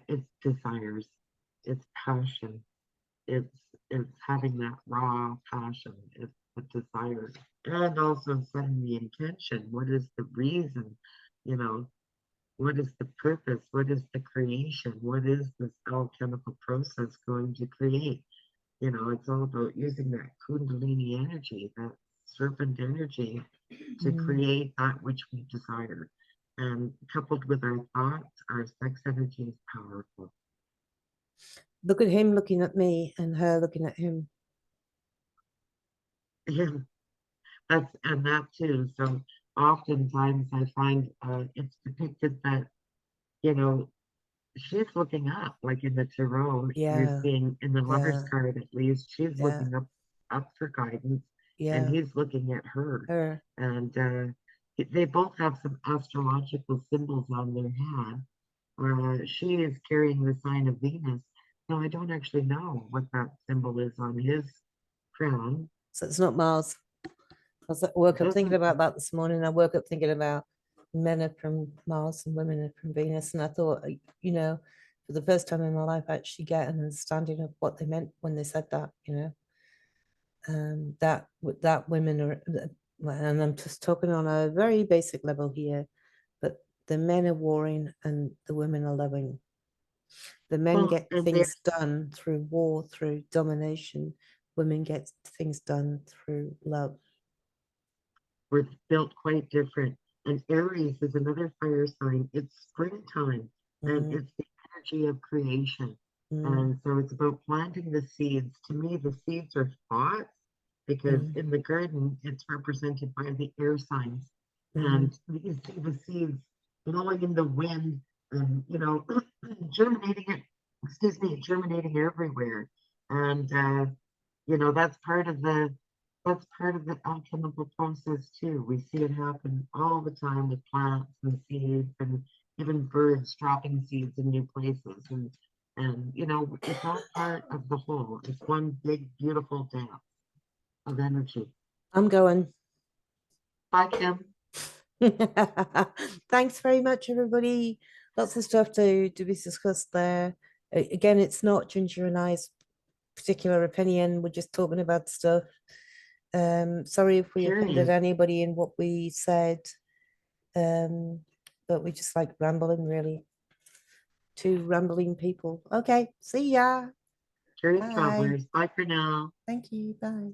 it's desires, it's passion, it's it's having that raw passion, it's the desire, and also setting the intention. What is the reason? You know, what is the purpose? What is the creation? What is this alchemical process going to create? You know, it's all about using that Kundalini energy, that serpent energy, to Mm. create that which we desire. And coupled with our thoughts, our sex energy is powerful. Look at him looking at me and her looking at him. Yeah, and that too. So oftentimes I find it's depicted that, you know, she's looking up, like in the tarot, you're Yeah, seeing in the lover's yeah, card at least, she's yeah, looking up for guidance, and yeah. he's looking at her. Her. And they both have some astrological symbols on their hand. She is carrying the sign of Venus. Now, I don't actually know what that symbol is on his crown. So it's not Mars. Woke up thinking Doesn't, about that this morning. I woke up thinking about men are from Mars and women are from Venus. And I thought, you know, for the first time in my life, I actually get an understanding of what they meant when they said that, you know, that women are, and I'm just talking on a very basic level here, but the men are warring and the women are loving. The men well, get and they're things done through war, through domination. Women get things done through love. We're built quite different. And Aries is another fire sign. It's springtime and Mm, it's the energy of creation. mm, And so it's about planting the seeds. To me, the seeds are thoughts because mm, in the garden, it's represented by the air signs. mm. And you see the seeds blowing in the wind and, you know, germinating it, excuse me, germinating everywhere. And, you know, that's part of the alchemical process too. We see it happen all the time with plants and seeds and even birds dropping seeds in new places. And you know, it's all part of the whole. It's one big, beautiful dance of energy. I'm going. Bye, Kim. Thanks very much, everybody. Lots of stuff to be discussed there. Again, it's not Ginger and I's particular opinion. We're just talking about stuff. Sorry if we offended Curious. anybody in what we said. Um, but we just like rambling, really. Two rambling people. Okay, see ya. Curious Bye. travelers. Bye for now. Thank you. Bye.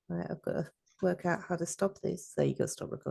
Right, I've got to work out how to stop this. There you go, stop recording.